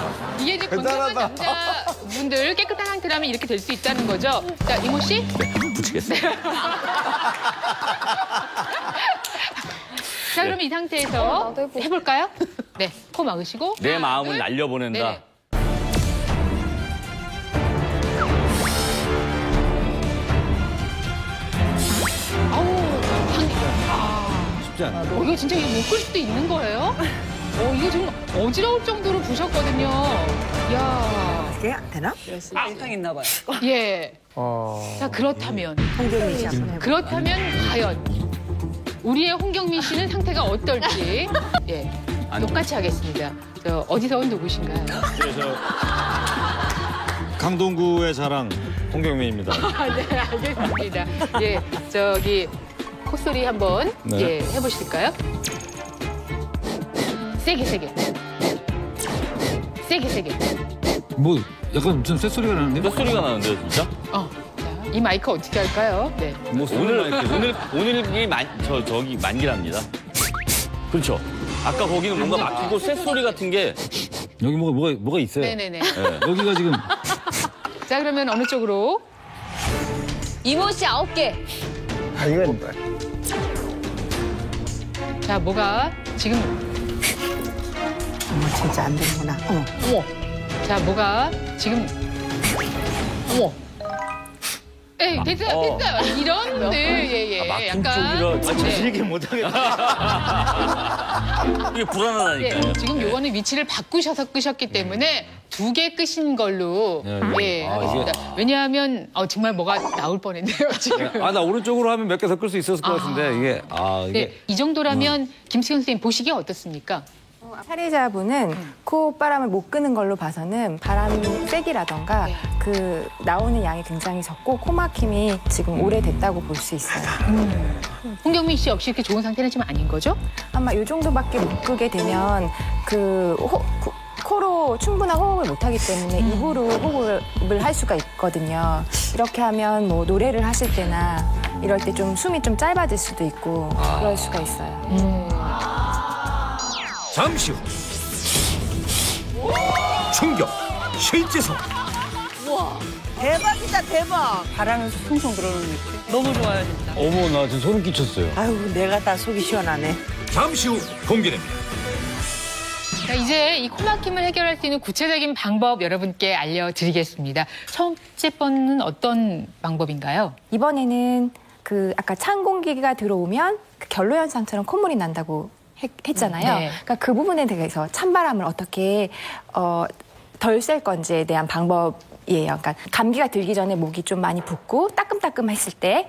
이게 이제 건강한 남자분들 깨끗한 상태라면 이렇게 될 수 있다는 거죠. 자, 이모 씨. 네, 붙이겠습니다. 자, 그러면 이 상태에서 해볼까요? 네, 코 막으시고. 내 하나, 마음을 둘. 날려보낸다. 네네. 쉽지 않아요. 이거 진짜 이거 못 끌 수도 있는 거예요? 이거 좀 어지러울 정도로 부셨거든요. 이야. 이게 안 되나? 세상 있나 봐요. 예. 자, 그렇다면. 홍경민 씨 한번 해볼까요? 그렇다면 과연 우리의 홍경민 씨는 상태가 어떨지. 예. 똑같이 하겠습니다. 어디서 온 누구신가요? 강동구의 자랑 홍경민입니다. 네, 알겠습니다. 예, 저기 콧소리 한번 네. 예, 해보실까요? 세게. 뭐 약간 무슨 쇳소리가 나는데요? 몇 소리가 나는데요, 진짜? 자, 이 마이크 어떻게 할까요? 네. 뭐 오늘이 저기 만기랍니다. 그렇죠. 아까 거기는 뭔가 막히고 쇳소리 같은 게. 여기 뭐가 있어요. 네네네. 여기가 지금 자, 그러면 어느 쪽으로? 이모 씨 9개. 이건 자, 뭐가 지금 어머, 진짜 안 되는구나. 어머. 자, 뭐가 지금 예, 됐어요. 이런 예. 막힌 약간 쪽이라 네. 이게 못하겠다. 이게 불안하다니까요. 지금 요거는 위치를 바꾸셔서 끄셨기 때문에 2개 끄신 걸로 네. 하겠습니다. 왜냐하면 정말 뭐가 나올 뻔했네요, 지금. 나 오른쪽으로 하면 몇 개 더 끌 수 있었을 것 같은데 이게 네, 이 정도라면 김수현 선생님 보시기에 어떻습니까? 사례자분은 콧바람을 못 끄는 걸로 봐서는 바람 세기라던가 그 나오는 양이 굉장히 적고 코 막힘이 지금 오래됐다고 볼 수 있어요. 홍경민 씨 역시 이렇게 좋은 상태는 지금 아닌 거죠? 아마 이 정도밖에 못 끄게 되면 코로 충분한 호흡을 못하기 때문에 입으로 호흡을 할 수가 있거든요. 이렇게 하면 뭐 노래를 하실 때나 이럴 때 좀 숨이 좀 짧아질 수도 있고 그럴 수가 있어요. 잠시 후 충격 실제성 대박이다, 대박. 바람이 숭숭 들어오는 느낌. 너무 좋아요, 진짜. 어머, 나 지금 소름 끼쳤어요. 아유, 내가 다 속이 시원하네. 잠시 후 공개됩니다. 자, 이제 이 코막힘을 해결할 수 있는 구체적인 방법 여러분께 알려드리겠습니다. 첫째 번은 어떤 방법인가요? 이번에는 그 아까 찬 공기가 들어오면 그 결로 현상처럼 콧물이 난다고 했잖아요. 네. 그러니까 그 부분에 대해서 찬바람을 어떻게 덜 쐴 건지에 대한 방법이에요. 그러니까 감기가 들기 전에 목이 좀 많이 붓고 따끔따끔했을 때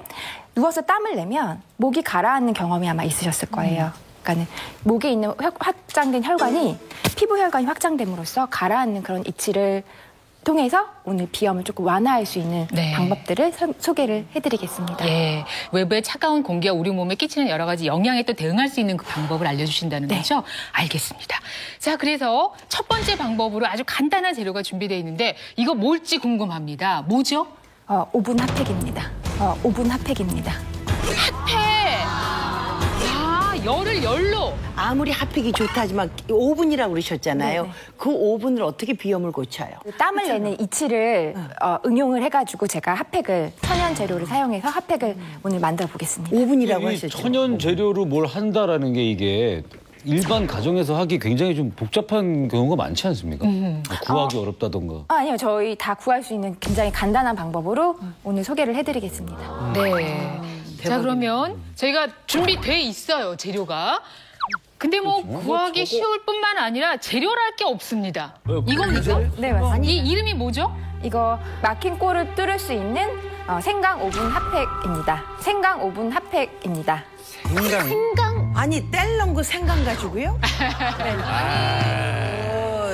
누워서 땀을 내면 목이 가라앉는 경험이 아마 있으셨을 거예요. 그러니까는 목에 있는 확장된 혈관이 피부 혈관이 확장됨으로써 가라앉는 그런 이치를 통해서 오늘 비염을 조금 완화할 수 있는 방법들을 소개를 해드리겠습니다. 예, 외부의 차가운 공기가 우리 몸에 끼치는 여러 가지 영향에 또 대응할 수 있는 그 방법을 알려주신다는 거죠? 알겠습니다. 자, 그래서 첫 번째 방법으로 아주 간단한 재료가 준비되어 있는데 이거 뭘지 궁금합니다. 뭐죠? 오븐 핫팩입니다. 오븐 핫팩입니다. 핫팩! 열을 열로. 아무리 핫팩이 좋다지만 오븐이라고 그러셨잖아요. 네네. 그 오븐을 어떻게 비염을 고쳐요? 땀을 내는 이치를 응용을 해가지고 제가 핫팩을 천연 재료를 사용해서 핫팩을 오늘 만들어 보겠습니다. 오븐이라고 이 하셨죠? 천연 재료로 뭘 한다라는 게 이게 일반 가정에서 하기 굉장히 좀 복잡한 경우가 많지 않습니까? 구하기 어렵다던가. 아니요, 저희 다 구할 수 있는 굉장히 간단한 방법으로 오늘 소개를 해드리겠습니다. 네. 자, 그러면 저희가 준비돼 있어요, 재료가. 근데 뭐 구하기 쉬울 뿐만 아니라 재료랄 게 없습니다. 이겁니까? 네, 맞습니다. 이 이름이 뭐죠? 이거 막힌 코를 뚫을 수 있는 생강 오븐 핫팩입니다. 생강 오븐 핫팩입니다. 생강? 아니, 뗄런 거 생강 가지고요?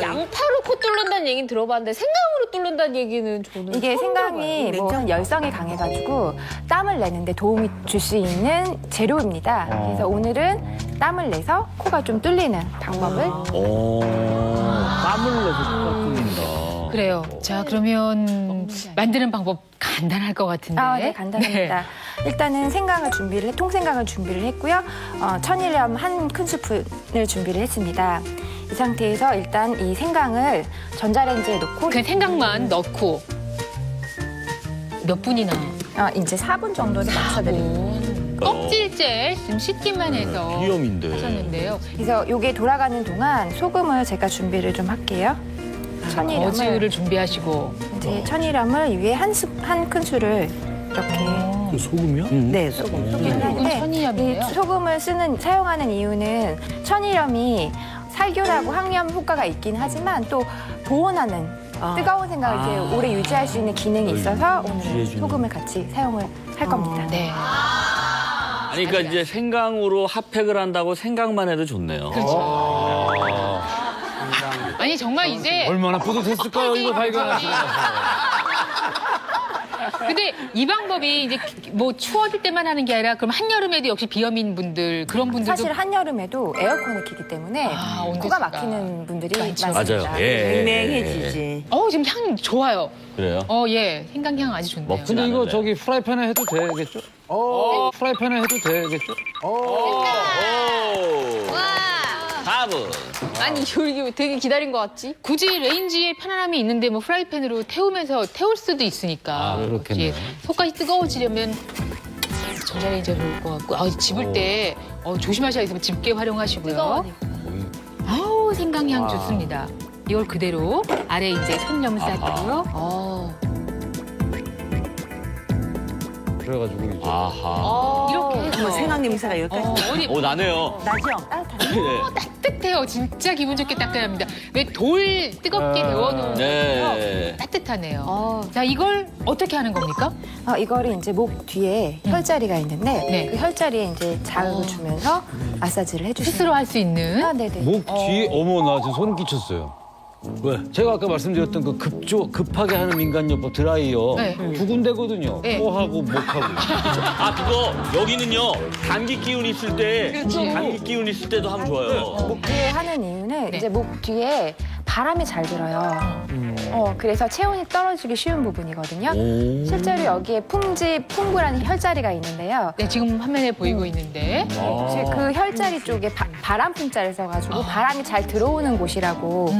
양파로 코 뚫는다는 얘기는 들어봤는데 생강으로 뚫는다는 얘기는 저는 이게 처음 생강이 들어봐요. 뭐 열성이 강해가지고 땀을 내는데 도움이 줄 수 있는 재료입니다. 그래서 오늘은 땀을 내서 코가 좀 뚫리는 방법을 땀을 내서 코가 뚫린다. 그래요. 자, 그러면 만드는 방법 간단할 것 같은데. 네, 간단합니다. 일단은 생강을 통생강을 준비를 했고요. 천일염 한 큰스푼을 준비를 했습니다. 이 상태에서 일단 이 생강을 전자레인지에 넣고 그 생강만 넣고 몇 분이나? 이제 4분 정도는 맞춰드립니다. 껍질째 좀 씻기만 해서 비염인데. 하셨는데요. 그래서 이게 돌아가는 동안 소금을 제가 준비를 좀 할게요. 천일염을 어지를 준비하시고 이제 천일염을 위에 한 큰술을 이렇게 소금이요? 네, 소금. 이건 천일염이에요? 이 소금을 사용하는 이유는 천일염이 살균하고 항염 효과가 있긴 하지만 또 보온하는 뜨거운 생강을 이렇게 오래 유지할 수 있는 기능이 있어서 오늘 소금을 같이 사용을 할 겁니다. 네. 아니, 그러니까 이제 생강으로 핫팩을 한다고 생각만 해도 좋네요. 그렇죠. 아니 정말 이제 얼마나 뿌듯했을까요, 이거 발견하시고. 근데 이 방법이 이제 뭐 추워질 때만 하는 게 아니라 그럼 한여름에도 역시 비염인 분들 그런 분들도 사실 한여름에도 에어컨을 켜기 때문에 코가 막히는 분들이 많습니다. 맞아요. 예. 맹해지지. 지금 향 좋아요. 그래요? 예. 생강향 아주 좋네요. 근데 이거 저기 프라이팬에 해도 되겠죠? 프라이팬에 해도 되겠죠? 답은? 아니 이거 되게 기다린 것 같지? 굳이 레인지에 편안함이 있는데 뭐 프라이팬으로 태울 수도 있으니까. 그렇겠네요. 예, 속까지 뜨거워지려면 전자레인지가 좋을 것 같고. 집을 때 조심하셔야 돼요. 집게 활용하시고요. 아우 생강향 좋습니다. 이걸 그대로 아래 이제 손염 쌓고요. 그래가지고 이제 이렇게 해서 생강 냄새가 여기까지 어디 나네요. 나죠? 따뜻해요. 진짜 기분 좋게 따끈합니다. 왜 돌 뜨겁게 데워놓은 네. 거예요. 따뜻하네요. 자, 이걸 어떻게 하는 겁니까? 이거를 이제 목 뒤에 혈자리가 있는데 네. 그 혈자리에 이제 자극을 주면서 마사지를 해주시면 스스로 할 수 있는. 네네. 목 뒤, 어머, 나 지금 소름 끼쳤어요. 왜? 제가 아까 말씀드렸던 그 급하게 하는 민간요법 드라이어 네. 두 군데거든요. 네. 코하고 목하고. 아 그거 여기는요 감기 기운 있을 때 감기 기운 있을 때도 하면 좋아요. 목 뒤에 하는 이유는 네. 이제 목 뒤에 바람이 잘 들어요. 그래서 체온이 떨어지기 쉬운 부분이거든요. 실제로 여기에 풍부라는 혈자리가 있는데요. 네, 지금 화면에 보이고 있는데. 그 혈자리 쪽에 바람 풍자를 써가지고 바람이 잘 들어오는 곳이라고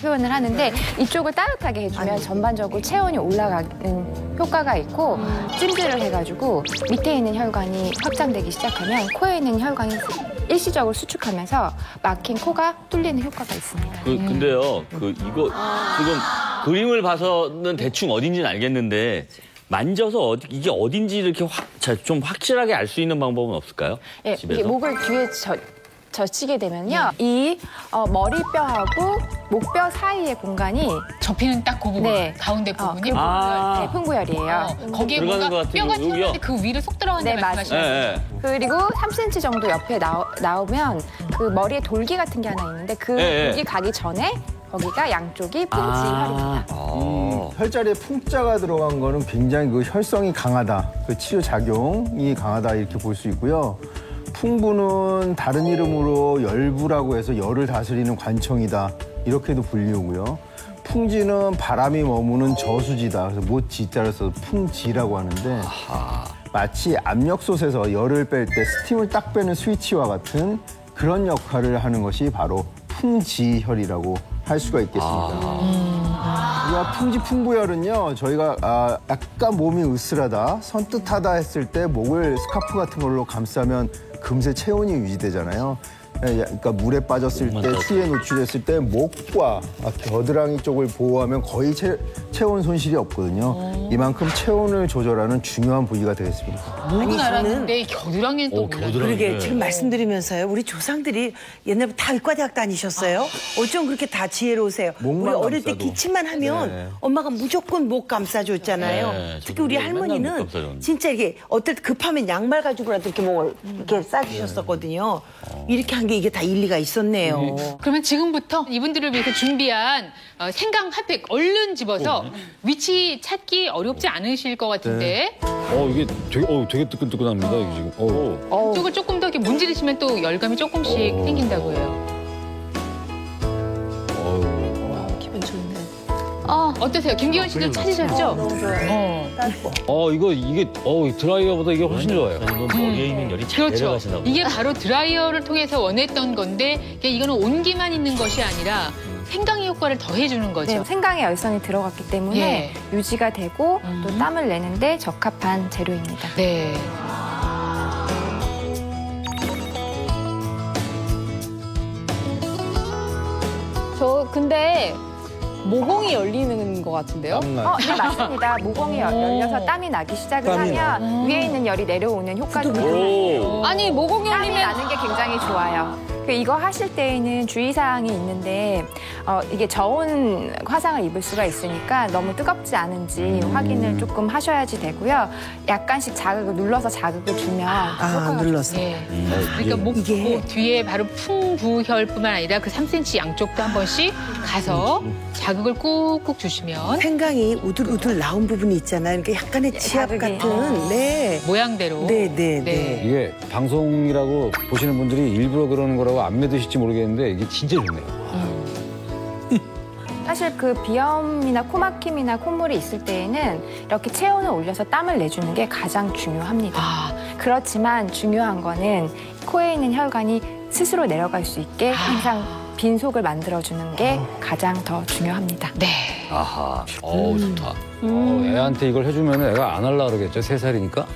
표현을 하는데 이쪽을 따뜻하게 해주면 전반적으로 체온이 올라가는 효과가 있고 찜질을 해가지고 밑에 있는 혈관이 확장되기 시작하면 코에 있는 혈관이 일시적으로 수축하면서 막힌 코가 뚫리는 효과가 있습니다. 근데요 이거 지금 그림을 봐서는 대충 어딘지는 알겠는데 만져서 이게 어딘지 이렇게 좀 확실하게 알 수 있는 방법은 없을까요? 예, 집에서? 이게 목을 뒤에 젖히게 되면요. 이 머리뼈하고 목뼈 사이의 공간이 접히는 딱 그 부분, 네. 가운데 부분이 네, 풍부혈이에요. 거기에 들어가는 뭐가 것 같아요. 뼈가 여기요? 튀어나오는데 그 위로 속 들어가는 네, 말씀하시는 네, 네. 그리고 3cm 정도 옆에 나오면 그 머리에 돌기 같은 게 하나 있는데 그 네. 돌기 가기 전에 거기가 양쪽이 풍지혈입니다. 혈자리에 풍자가 들어간 거는 굉장히 그 혈성이 강하다, 그 치료 작용이 강하다 이렇게 볼 수 있고요. 풍부는 다른 이름으로 열부라고 해서 열을 다스리는 관청이다 이렇게도 불리우고요. 풍지는 바람이 머무는 저수지다. 그래서 못 지자를 써서 풍지라고 하는데 마치 압력솥에서 열을 뺄 때 스팀을 딱 빼는 스위치와 같은 그런 역할을 하는 것이 바로 풍지혈이라고 할 수가 있겠습니다. 우리가 풍지풍부혈은요, 저희가 약간 몸이 으스라다, 선뜻하다 했을 때 목을 스카프 같은 걸로 감싸면 금세 체온이 유지되잖아요. 그러니까 물에 빠졌을 때, 추위에 노출됐을 때 목과 겨드랑이 쪽을 보호하면 거의 체온 손실이 없거든요. 이만큼 체온을 조절하는 중요한 부위가 되겠습니다. 목은 알았는데 겨드랑이는 또 몰라요. 그러게 지금 말씀드리면서요. 우리 조상들이 옛날부터 다 의과대학 다니셨어요. 어쩜 그렇게 다 지혜로우세요. 목만 우리 어릴 때 감싸도. 기침만 하면 엄마가 무조건 목 감싸줬잖아요. 네, 특히 우리 저도 맨날 목 할머니는 감싸줬는데. 진짜 이게 어떨 때 급하면 양말 가지고라도 이렇게 목을 이렇게 싸주셨었거든요. 이렇게 한 게 이게 다 일리가 있었네요. 그러면 지금부터 이분들을 위해서 준비한 생강 핫팩 얼른 집어서 위치 찾기 어렵지 않으실 것 같은데 이게 되게 뜨끈뜨끈합니다, 이게 지금. 이쪽을 조금 더 이렇게 문지르시면 또 열감이 조금씩 생긴다고 해요. 기분 좋네. 어떠세요? 김기현 씨도 찾으셨죠? 너무 좋아요. 이게 드라이어보다 이게 훨씬 좋아요. 머리에 있는 열이 잘 그렇죠. 내려가시나 보다. 이게 바로 드라이어를 통해서 원했던 건데 이거는 온기만 있는 것이 아니라 생강의 효과를 더해주는 거죠. 네, 생강의 열선이 들어갔기 때문에 유지가 되고 또 땀을 내는데 적합한 재료입니다. 네. 저 근데 모공이 열리는 것 같은데요? 네, 맞습니다. 모공이 열려서 땀이 나기 시작을 하면 위에 있는 열이 내려오는 효과도 있고요. 아니 모공이 땀이 열리면 나는 게 굉장히 좋아요. 이거 하실 때에는 주의사항이 있는데 이게 저온 화상을 입을 수가 있으니까 너무 뜨겁지 않은지 확인을 조금 하셔야지 되고요. 약간씩 눌러서 자극을 주면 눌러서. 네. 그러니까 목 뒤에 바로 풍부혈뿐만 아니라 그 3cm 양쪽도 한 번씩 가서 자극을 꾹꾹 주시면 생강이 우들우들 나온 부분이 있잖아요. 그러니까 약간의 치압 자극이. 같은 모양대로. 네. 이게 방송이라고 보시는 분들이 일부러 그러는 거라고 안 믿으실지 모르겠는데 이게 진짜 좋네요. 사실 그 비염이나 코막힘이나 콧물이 있을 때에는 이렇게 체온을 올려서 땀을 내주는 게 가장 중요합니다. 그렇지만 중요한 거는 코에 있는 혈관이 스스로 내려갈 수 있게 항상 빈속을 만들어주는 게 가장 더 중요합니다. 네. 아하. 좋다. 애한테 이걸 해주면 애가 안 하려고 그러겠죠, 3살이니까.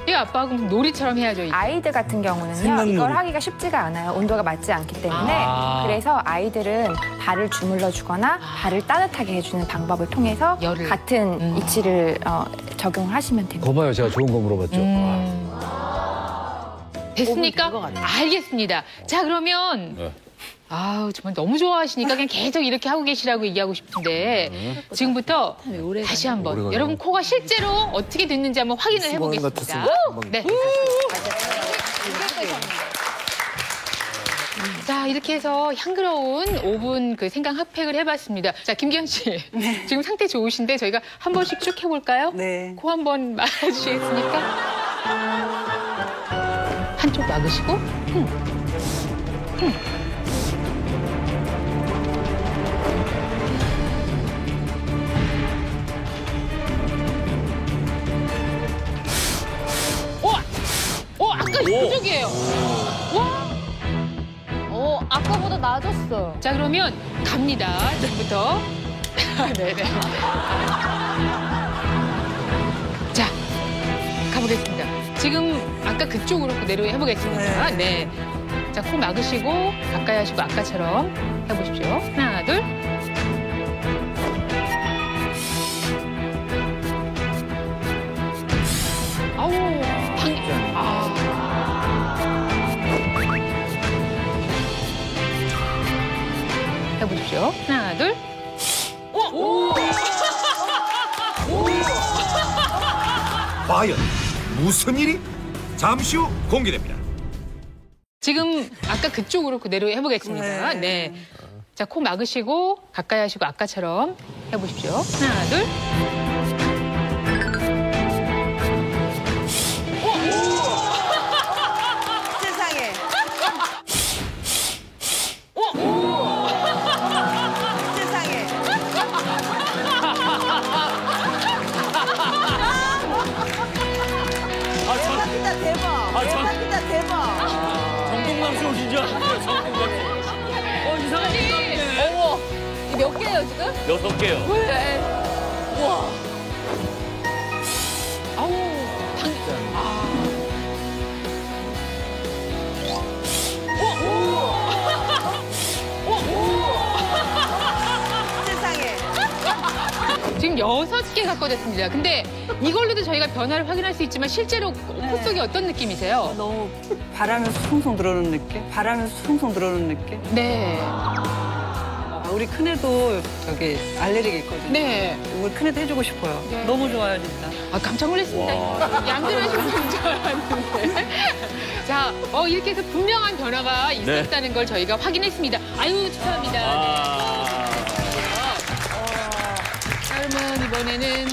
이 아빠가 그럼 놀이처럼 해야죠. 이거. 아이들 같은 경우는요, 이걸 하기가 쉽지가 않아요. 온도가 맞지 않기 때문에. 그래서 아이들은 발을 주물러 주거나 발을 따뜻하게 해주는 방법을 통해서 열을. 같은 이치를 적용을 하시면 됩니다. 거 봐요, 제가 좋은 거 물어봤죠. 됐습니까? 알겠습니다. 자, 그러면 아우 정말 너무 좋아하시니까 그냥 계속 이렇게 하고 계시라고 얘기하고 싶은데 지금부터 다시 한번 여러분 코가 실제로 어떻게 됐는지 한번 확인을 해보겠습니다. 네. 자 이렇게 해서 향그러운 5분 그 생강 핫팩을 해봤습니다. 자 김기현 씨 지금 상태 좋으신데 저희가 한 번씩 쭉 해볼까요? 네. 코 한번 막아주시겠습니까? 한쪽 막으시고 아까 이쪽이에요. 와. 아까보다 나아졌어요. 자 그러면 갑니다. 지금부터. 네네. 자 가보겠습니다. 지금 아까 그쪽으로 그대로 해보겠습니다. 네. 자 코 막으시고 가까이 하시고 아까처럼 해보십시오. 하나 둘. 아우 해보십시오. 하나, 둘. 과연 무슨 일이? 잠시 후 공개됩니다. 지금 아까 그쪽으로 그대로 해보겠습니다. 네. 자, 코 막으시고 가까이 하시고 아까처럼 해보십시오. 하나, 둘. 세상에. 세상에. 대박이다 대박. 대박이다 대박. 정동남 씨 오신 줄 알았어요. 정동남 씨. 이상하게. 어머, 이몇 개예요 지금? 6개요. 왜? 우와. 아우, 세상에. 지금 6개 갖고 됐습니다. 근데 이걸로도 저희가 변화를 확인할 수 있지만 실제로 코 속이 어떤 느낌이세요? 너무 바람이 숭숭 들어오는 느낌? 바람이 숭숭 들어오는 느낌? 네. 우리 큰애도 저기 알레르기 있거든요. 네. 우리 큰애도 해주고 싶어요. 너무 좋아요, 진짜. 아, 깜짝 놀랐습니다. 얌전하신 분인 줄 알았는데. 자, 이렇게 해서 분명한 변화가 있었다는 걸 저희가 확인했습니다. 아유, 축하합니다. 자, 그러면 이번에는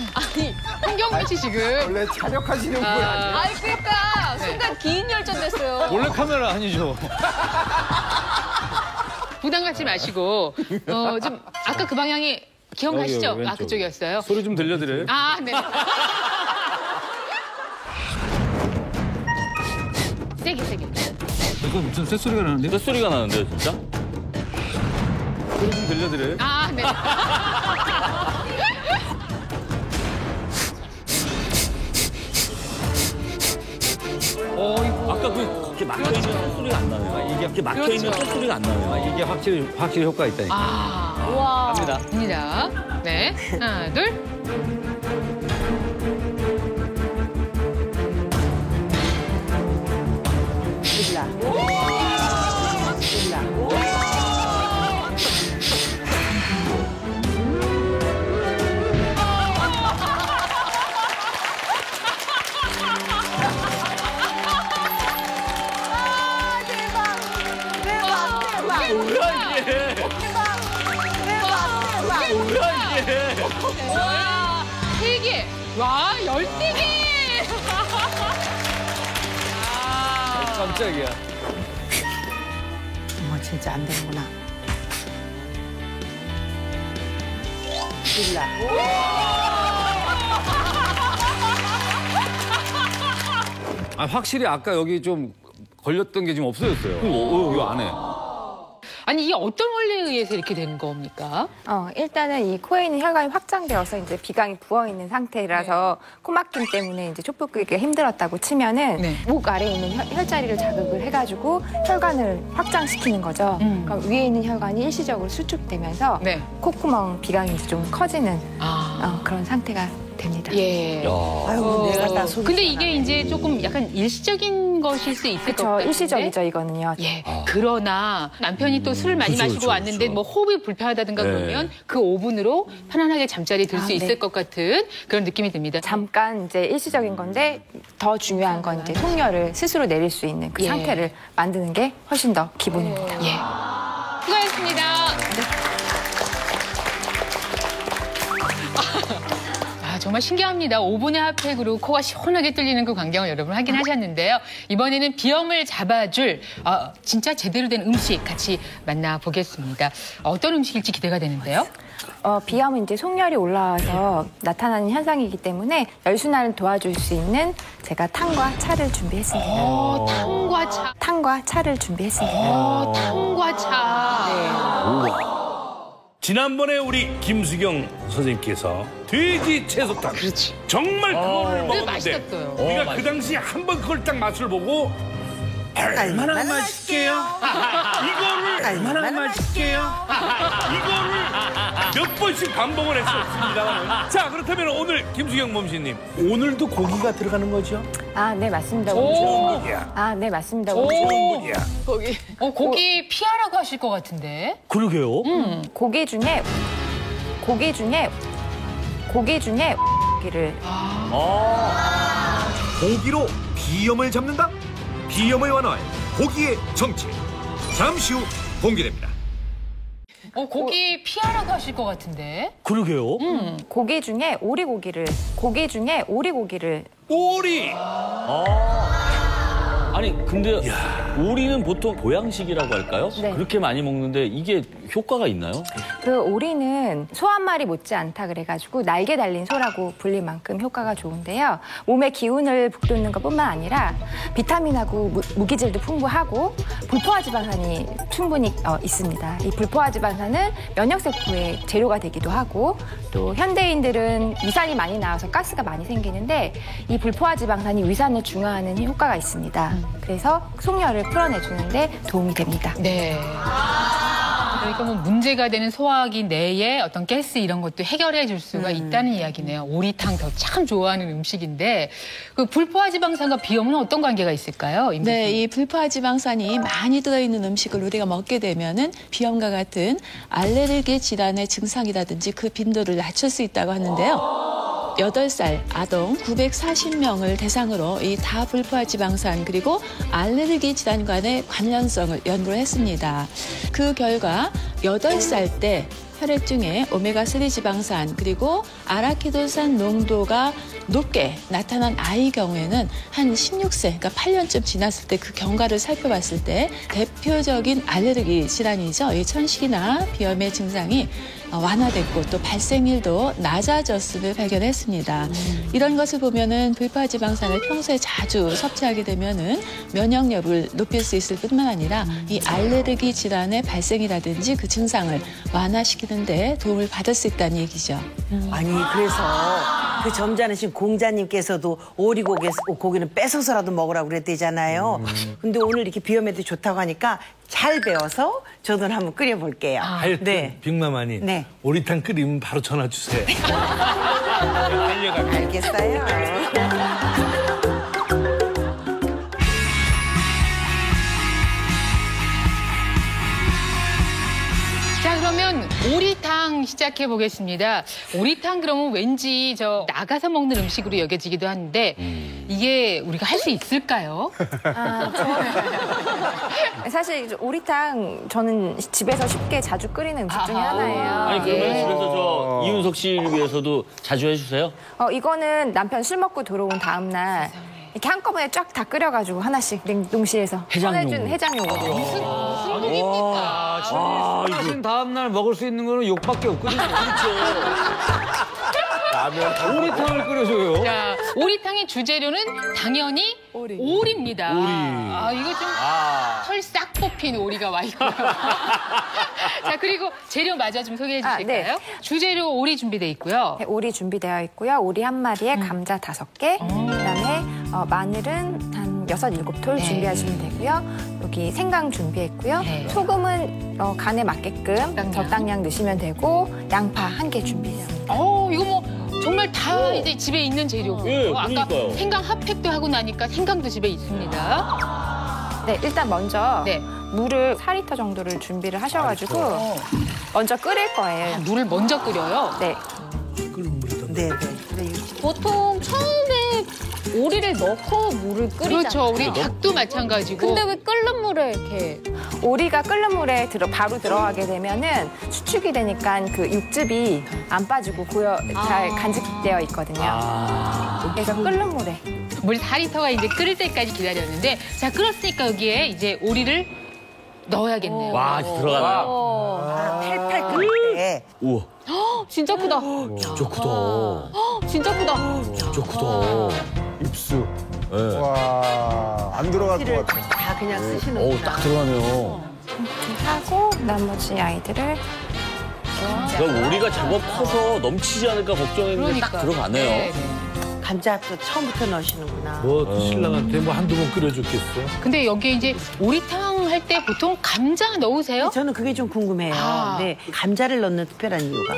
홍경민 씨 지금 원래 차력하시는 분 아니에요? 아이 그러니까 순간 기인 열전 됐어요. 몰래 카메라 아니죠? 부담 갖지 마시고 좀 아까 그 방향이 기억나시죠? 여기요, 왼쪽. 그쪽이었어요. 소리 좀 들려드려요? 아, 네. 세게. 이거 무슨 쇳소리가 나는데요? 소리가 나는데요, 진짜? 소리 좀 들려드려요? 아, 네. 아까 그렇게 막혀있는 소리가 안 나네요. 이게 막혀있는 그렇죠. 소리가 안 나네요. 이게 확실히 효과가 있다니까. 우와. 갑니다. 네. 하나, 둘. 몰라. 뭐야, 이게? 뭐야, 이게? 와, 3개. 와, 13개. 깜짝이야. 어머 진짜 안 되는구나. 몰라. 확실히 아까 여기 좀 걸렸던 게 지금 없어졌어요. 이 안에. 아니, 이게 어떤 원리에 의해서 이렇게 되는 겁니까? 일단은 이 코에 있는 혈관이 확장되어서 이제 비강이 부어 있는 상태라서 코막힘 때문에 이제 촛불 끄기가 힘들었다고 치면은 네. 목 아래에 있는 혈자리를 자극을 해가지고 혈관을 확장시키는 거죠. 그럼 위에 있는 혈관이 일시적으로 수축되면서 네. 콧구멍 비강이 이제 좀 커지는 그런 상태가 됩니다. 예. 아유, 내가 다 속이 근데 이게 이제 조금 약간 일시적인 것일 수 있을 것 그렇죠. 같은데. 일시적이죠, 이거는요. 예. 그러나 남편이 또 술을 많이 그쵸, 마시고 그쵸, 왔는데 그쵸. 뭐 호흡이 불편하다든가 네. 그러면 그 5분으로 편안하게 잠자리 들 수 네. 있을 것 같은 그런 느낌이 듭니다. 잠깐 이제 일시적인 건데 더 중요한 건 이제 속녀를 스스로 내릴 수 있는 그 예. 상태를 만드는 게 훨씬 더 기본입니다. 예. 수고하셨습니다. 아, 정말 신기합니다. 5분의 핫팩으로 코가 시원하게 뚫리는 그 광경을 여러분 확인하셨는데요. 이번에는 비염을 잡아줄 진짜 제대로 된 음식 같이 만나보겠습니다. 어떤 음식일지 기대가 되는데요. 비염은 이제 속열이 올라와서 나타나는 현상이기 때문에 열순환을 도와줄 수 있는 제가 탕과 차를 준비했습니다. 탕과 차. 탕과 차를 준비했습니다. 탕과 차. 지난번에 우리 김수경 선생님께서 돼지 채소탕. 그렇지. 정말 그거를 먹었는데 맛있었어요. 우리가 그 당시 한 번 그걸 딱 맛을 보고 얼마나 맛있게요? 이거를 얼마나 맛있게요? 이거를 몇 번씩 반복을 했었습니다. 자, 그렇다면 오늘 김수경 몸신님 오늘도 고기가 들어가는 거죠? 아, 네, 맞습니다. 오. 아, 네, 맞습니다. 고기 피하라고 하실 것 같은데. 그러게요. 고기 중에 고기를 고기로 비염을 잡는다? 비염을 완화할 고기의 정체. 잠시 후 공개됩니다. 고기 피하라고 하실 것 같은데. 그러게요. 고기 중에 오리고기를 오리. 아니 근데 오리는 보통 보양식이라고 할까요? 네. 그렇게 많이 먹는데 이게 효과가 있나요? 그 오리는 소 한 마리 못지 않다 그래가지고 날개 달린 소라고 불릴 만큼 효과가 좋은데요. 몸의 기운을 북돋는 것뿐만 아니라 비타민하고 무기질도 풍부하고 불포화 지방산이 충분히 있습니다. 이 불포화 지방산은 면역세포의 재료가 되기도 하고 또 현대인들은 위산이 많이 나와서 가스가 많이 생기는데 이 불포화 지방산이 위산을 중화하는 효과가 있습니다. 그래서 속열을 풀어내주는데 도움이 됩니다. 네. 그러니까 뭐 문제가 되는 소화기 내에 어떤 가스 이런 것도 해결해 줄 수가 있다는 이야기네요. 오리탕 저 참 좋아하는 음식인데 그 불포화 지방산과 비염은 어떤 관계가 있을까요? 임 네, 교수님? 이 불포화 지방산이 많이 들어있는 음식을 우리가 먹게 되면은 비염과 같은 알레르기 질환의 증상이라든지 그 빈도를 낮출 수 있다고 하는데요. 8살 아동 940명을 대상으로 이 다불포화 지방산 그리고 알레르기 질환 간의 관련성을 연구를 했습니다. 그 결과 8살 때 혈액 중에 오메가3 지방산 그리고 아라키도산 농도가 높게 나타난 아이 경우에는 한 16세, 그러니까 8년쯤 지났을 때 그 경과를 살펴봤을 때 대표적인 알레르기 질환이죠. 이 천식이나 비염의 증상이 완화됐고 또 발생률도 낮아졌음을 발견했습니다. 이런 것을 보면은 불포화 지방산을 평소에 자주 섭취하게 되면은 면역력을 높일 수 있을 뿐만 아니라 이 알레르기 질환의 발생이라든지 그 증상을 완화시키는데 도움을 받을 수 있다는 얘기죠. 아니 그래서 그 점잖으신 공자님께서도 오리고기는 뺏어서라도 먹으라고 그랬대잖아요. 근데 오늘 이렇게 비염에도 좋다고 하니까 잘 배워서 저도 한번 끓여볼게요. 하여튼 네. 빅마마님 네. 오리탕 끓이면 바로 전화 주세요. 알겠어요. 자, 그러면 오리탕 시작해 보겠습니다. 오리탕 그러면 왠지 나가서 먹는 음식으로 여겨지기도 하는데 이게 우리가 할 수 있을까요? 사실 이제 오리탕 저는 집에서 쉽게 자주 끓이는 음식 중에 하나예요. 아니 그러면 예. 집에서 저 이윤석 씨를 위해서도 자주 해주세요. 이거는 남편 술 먹고 들어온 다음 날 이렇게 한꺼번에 쫙 다 끓여가지고 하나씩 냉동실에서 해장용으로. 꺼내준 해장용으로. 무슨 일입니까? 하신 다음 날 먹을 수 있는 거는 욕밖에 없거든요. 오리탕을 끓여줘요. 자, 오리탕의 주재료는 당연히 오리입니다. 오리. 이거 좀 털 싹 뽑힌 오리가 와 있고요. 자, 그리고 재료 마저 좀 소개해 주실까요? 네. 주재료 오리 준비되어 있고요. 네, 오리 준비되어 있고요. 오리 한 마리에 감자 5개, 그다음에 마늘은 한 6, 7톨 네. 준비하시면 되고요. 여기 생강 준비했고요. 네. 소금은 간에 맞게끔 적당량 넣으시면 되고 양파 1개 준비했습니다. 이거 뭐 정말 다 이제 집에 있는 재료고 예, 아까 그러니까요. 생강 핫팩도 하고 나니까 생강도 집에 있습니다. 네, 일단 먼저 네. 물을 4리터 정도를 준비를 하셔가지고 먼저 끓일 거예요. 물을 먼저 끓여요. 네. 끓는 물에다. 네, 네. 보통 처음에 오리를 넣고 물을 끓이잖아요. 그렇죠. 우리 닭도 마찬가지고. 근데 왜 끓는 물에 이렇게 오리가 끓는 물에 바로 들어가게 되면은 수축이 되니까 그 육즙이 안 빠지고 잘 간직되어 있거든요. 그래서 끓는 물에. 물 4리터가 이제 끓을 때까지 기다렸는데 자 끓었으니까 여기에 이제 오리를 넣어야겠네요. 와, 들어가나요? 팔팔 끓을 때. 우와, 진짜 크다. 진짜 크다. 진짜 크다. 진짜 크다. 입수. 네. 와, 안 들어갈 것 같아. 다 그냥 쓰시는 어우, 딱 들어가네요. 이렇게 하고 나머지 아이들을 그러니까 우리가 제법 커서 넘치지 않을까 걱정했는데 딱 들어가네요. 네, 네. 감자도 처음부터 넣으시는구나. 뭐 신랑한테 뭐 한두 번 끓여줬겠어. 근데 여기 이제 오리탕 할 때 보통 감자 넣으세요? 저는 그게 좀 궁금해요. 아. 네, 감자를 넣는 특별한 이유가.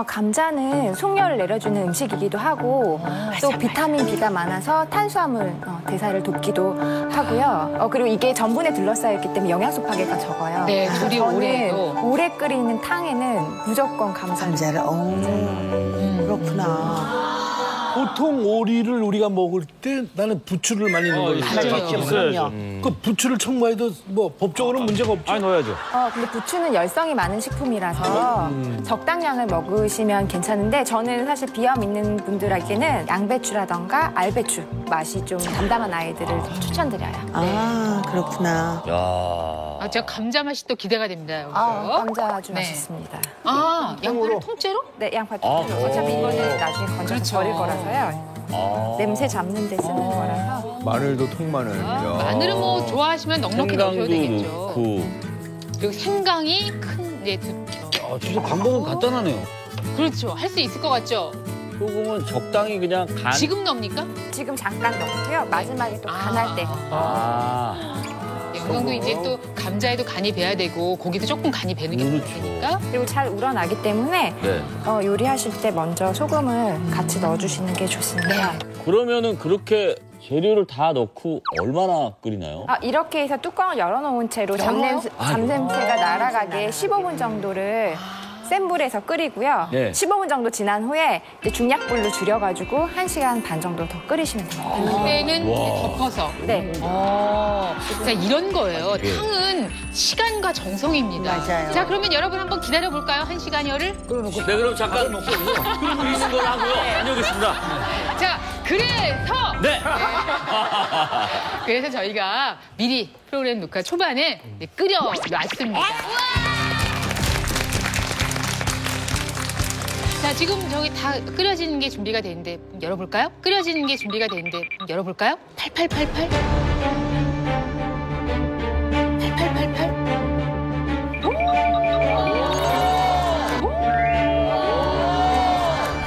감자는 속열을 내려주는 음식이기도 하고 또 비타민 B가 많아서 탄수화물 대사를 돕기도 하고요. 그리고 이게 전분에 둘러싸여 있기 때문에 영양소 파괴가 적어요. 네, 조리 저는 오래도. 오래 끓이는 탕에는 무조건 감자를. 그렇구나. 보통 오리를 우리가 먹을 때 나는 부추를 많이 넣는 걸 맞아요. 그럼요. 그 부추를 첨가해도 뭐 법적으로는 문제가 없죠. 아니 넣어야죠. 근데 부추는 열성이 많은 식품이라서 적당량을 먹으시면 괜찮은데 저는 사실 비염 있는 분들에게는 양배추라던가 알배추 맛이 좀 담담한 아이들을 추천드려요. 아, 그렇구나. 야. 제가 감자 맛이 또 기대가 됩니다. 여기서. 감자 아주 네. 맛있습니다. 양파를 통째로? 네, 양파 통째로. 어차피 이거는 나중에 건져서 그렇죠. 버릴 거라서요. 냄새 잡는 데 쓰는 거라서. 마늘도 통마늘. 야. 마늘은 뭐 좋아하시면 넉넉히 넣으셔도 생강도 되겠죠. 넣고. 그리고 생강이 큰 이제 진짜 방법은 간단하네요. 그렇죠. 할 수 있을 것 같죠? 소금은 적당히 그냥 간. 지금 넣습니까? 지금 잠깐 넣고요. 마지막에 또 간할 때. 어느 정도 이제 또 감자에도 간이 배야 되고 고기도 조금 간이 배는 게 그렇죠. 좋으니까. 그리고 잘 우러나기 때문에 네. 요리하실 때 먼저 소금을 같이 넣어주시는 게 좋습니다. 그러면은 그렇게 재료를 다 넣고 얼마나 끓이나요? 이렇게 해서 뚜껑을 열어놓은 채로 잡냄새가 날아가게 15분 정도를 센 불에서 끓이고요. 네. 15분 정도 지난 후에 이제 중약불로 줄여가지고 1시간 반 정도 더 끓이시면 됩니다. 그때는 이제 덮어서. 네. 자, 이런 거예요. 탕은 시간과 정성입니다. 맞아요. 자, 그러면 여러분 한번 기다려 볼까요? 1시간여를? 네, 그럼 잠깐 끓이고 있는 걸 하고요. 다녀오겠습니다. 자, 그래서 네. 그래서 저희가 미리 프로그램 녹화 초반에 끓여 놨습니다. 자, 지금 저기 다 끓여지는 게 준비가 되는데 열어볼까요? 끓여지는 게 준비가 되는데 열어볼까요? 8888. 8888. 오!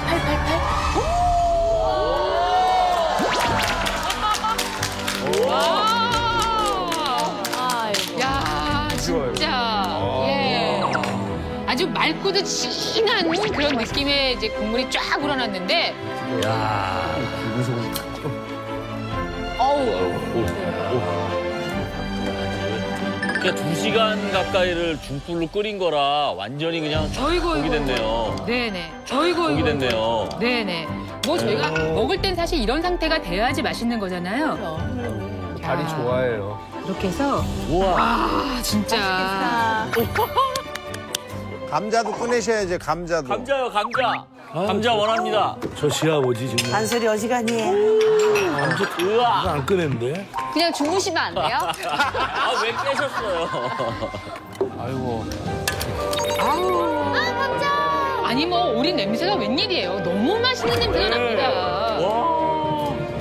8888. 야, 진짜. 예. 아주 맑고도 진한 그런 느낌의 이제 국물이 쫙 우러났는데. 야. 그러니까 2시간 가까이를 중불로 끓인 거라 완전히 그냥 고기 됐네요. 네네. 어이구. 고기 됐네요. 네네. 뭐 저희가 먹을 땐 사실 이런 상태가 돼야지 맛있는 거잖아요. 다리 좋아해요. 이렇게 해서. 우와. 진짜. 감자도 꺼내셔야죠, 감자도. 감자요, 감자. 감자 원합니다. 저 시아버지 지금 잔소리 어지간히해. 우와. 안 꺼냈는데. 그냥 주무시면 안 돼요? 왜 깨셨어요? 아이고. 아니 뭐 오리 냄새가 웬일이에요. 너무 맛있는 냄새가 납니다. 와.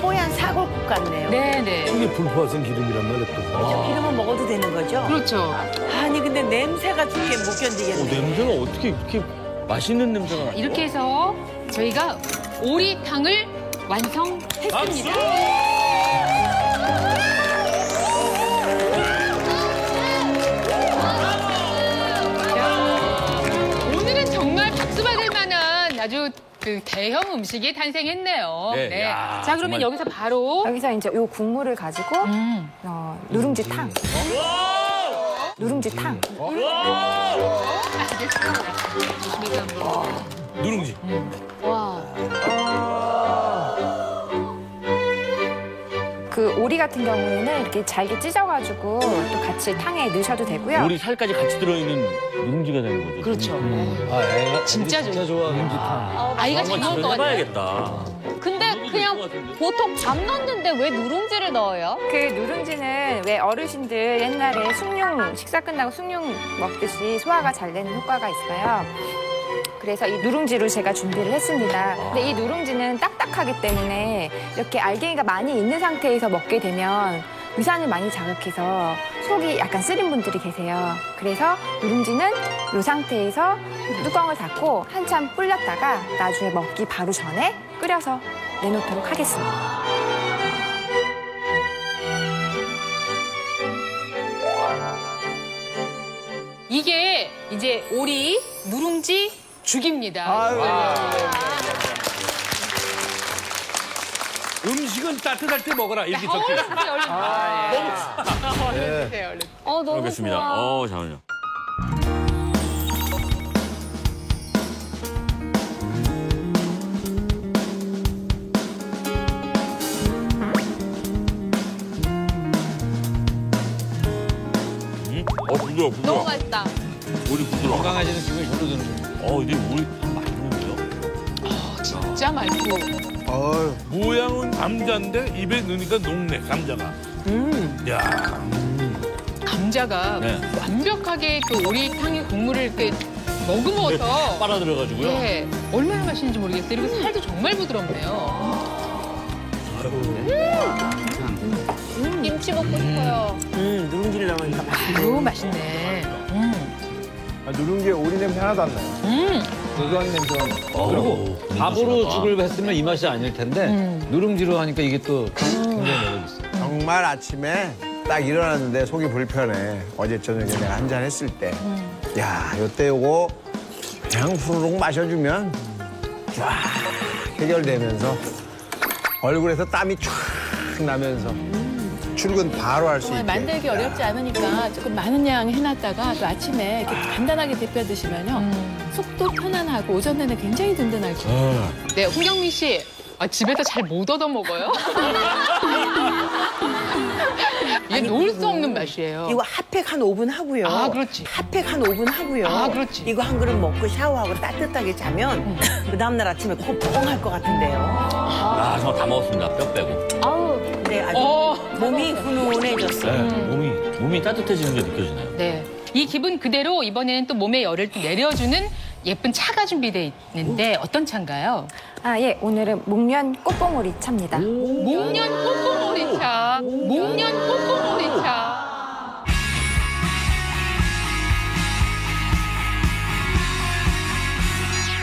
뽀얀 사골국 같네요. 네네. 이게 불포화성 기름이란 말이야 또. 기름은 먹어도 되는 거죠? 그렇죠. 아니 근데 냄새가 죽게 못 견디겠네. 냄새가 어떻게 이렇게 맛있는 냄새가 나요? 이렇게 해서 저희가 오리탕을 완성했습니다. 오늘은 정말 박수 받을 만한 아주 그 대형 음식이 탄생했네요. 네, 야, 자, 그러면 정말. 여기서 바로 여기서 이제 요 국물을 가지고 누룽지 탕. 누룽지 탕. 누룽지. 그 오리 같은 경우에는 이렇게 잘게 찢어가지고 또 같이 탕에 넣으셔도 되고요. 우리 살까지 같이 들어있는 누룽지가 되는 거죠. 그렇죠. 아, 애가 진짜 진짜 좋아하는 탕. 아이가 잘 먹을 것 같아요. 해봐야겠다. 근데 그냥 보통 밥 넣는데 왜 누룽지를 넣어요? 그 누룽지는 왜 어르신들 옛날에 숭늉 식사 끝나고 숭늉 먹듯이 소화가 잘 되는 효과가 있어요. 그래서 이 누룽지로 제가 준비를 했습니다. 근데 이 누룽지는 딱딱하기 때문에 이렇게 알갱이가 많이 있는 상태에서 먹게 되면 위산을 많이 자극해서 속이 약간 쓰린 분들이 계세요. 그래서 누룽지는 이 상태에서 뚜껑을 닫고 한참 불렸다가 나중에 먹기 바로 전에 끓여서 내놓도록 하겠습니다. 이게 이제 오리 누룽지 죽입니다. 음식은 따뜻할 때 먹어라 이렇게 적혀 있어. 너무 알겠습니다. 좋아. 잠깐만요. 부드러워. 너무 맛있다. 우리 부드러워. 건강해지는 기분이 절로 드는 거예요. 근데 우리 많이 드는데요? 진짜 맛있고. 모양은 감자인데 입에 넣으니까 녹네 감자가. 야. 감자가 네. 완벽하게 그 오리탕의 국물을 이렇게 머금어서 빨아들여가지고요. 네, 얼마나 맛있는지 모르겠어요. 그리고 살도 정말 부드럽네요. 김치 먹고 싶어요. 누룽지를 넣으니까 아유, 맛있네. 누룽지에 오리 냄새 하나도 안 나요. 고소한 냄새가 나요. 그리고 밥으로 죽을 했으면 이 맛이 아닐 텐데 누룽지로 하니까 이게 또 굉장히 매력있어요. 정말 아침에 딱 일어났는데 속이 불편해. 어제 저녁에 내가 한잔 했을 때. 야, 요때 요거 그냥 후루룩 마셔주면 쫙 해결되면서 얼굴에서 땀이 쫙 나면서 출근 바로 할 수 있게. 정말 만들기 어렵지 않으니까 조금 많은 양 해놨다가 또 아침에 이렇게 간단하게 데펴 드시면요. 속도 편안하고 오전 내내 굉장히 든든할 거예요. 네, 홍경민 씨. 집에서 잘 못 얻어 먹어요? 이게 놓을 수 없는 맛이에요. 이거 핫팩 한 5분 하고요. 아, 그렇지. 핫팩 한 5분 하고요. 아, 그렇지. 이거 한 그릇 먹고 샤워하고 따뜻하게 자면 그 다음날 아침에 코 뻥할 것 같은데요. 정말 다 먹었습니다. 뼈 빼고. 네, 아주 몸이 훈훈해졌어요. 몸이 따뜻해지는 게 느껴지네요. 네. 이 기분 그대로 이번에는 또 몸의 열을 또 내려주는 예쁜 차가 준비되어 있는데 어떤 차인가요? 예, 오늘은 목련 꽃봉오리 차입니다. 목련 꽃봉오리 차. 목련 꽃봉오리 차.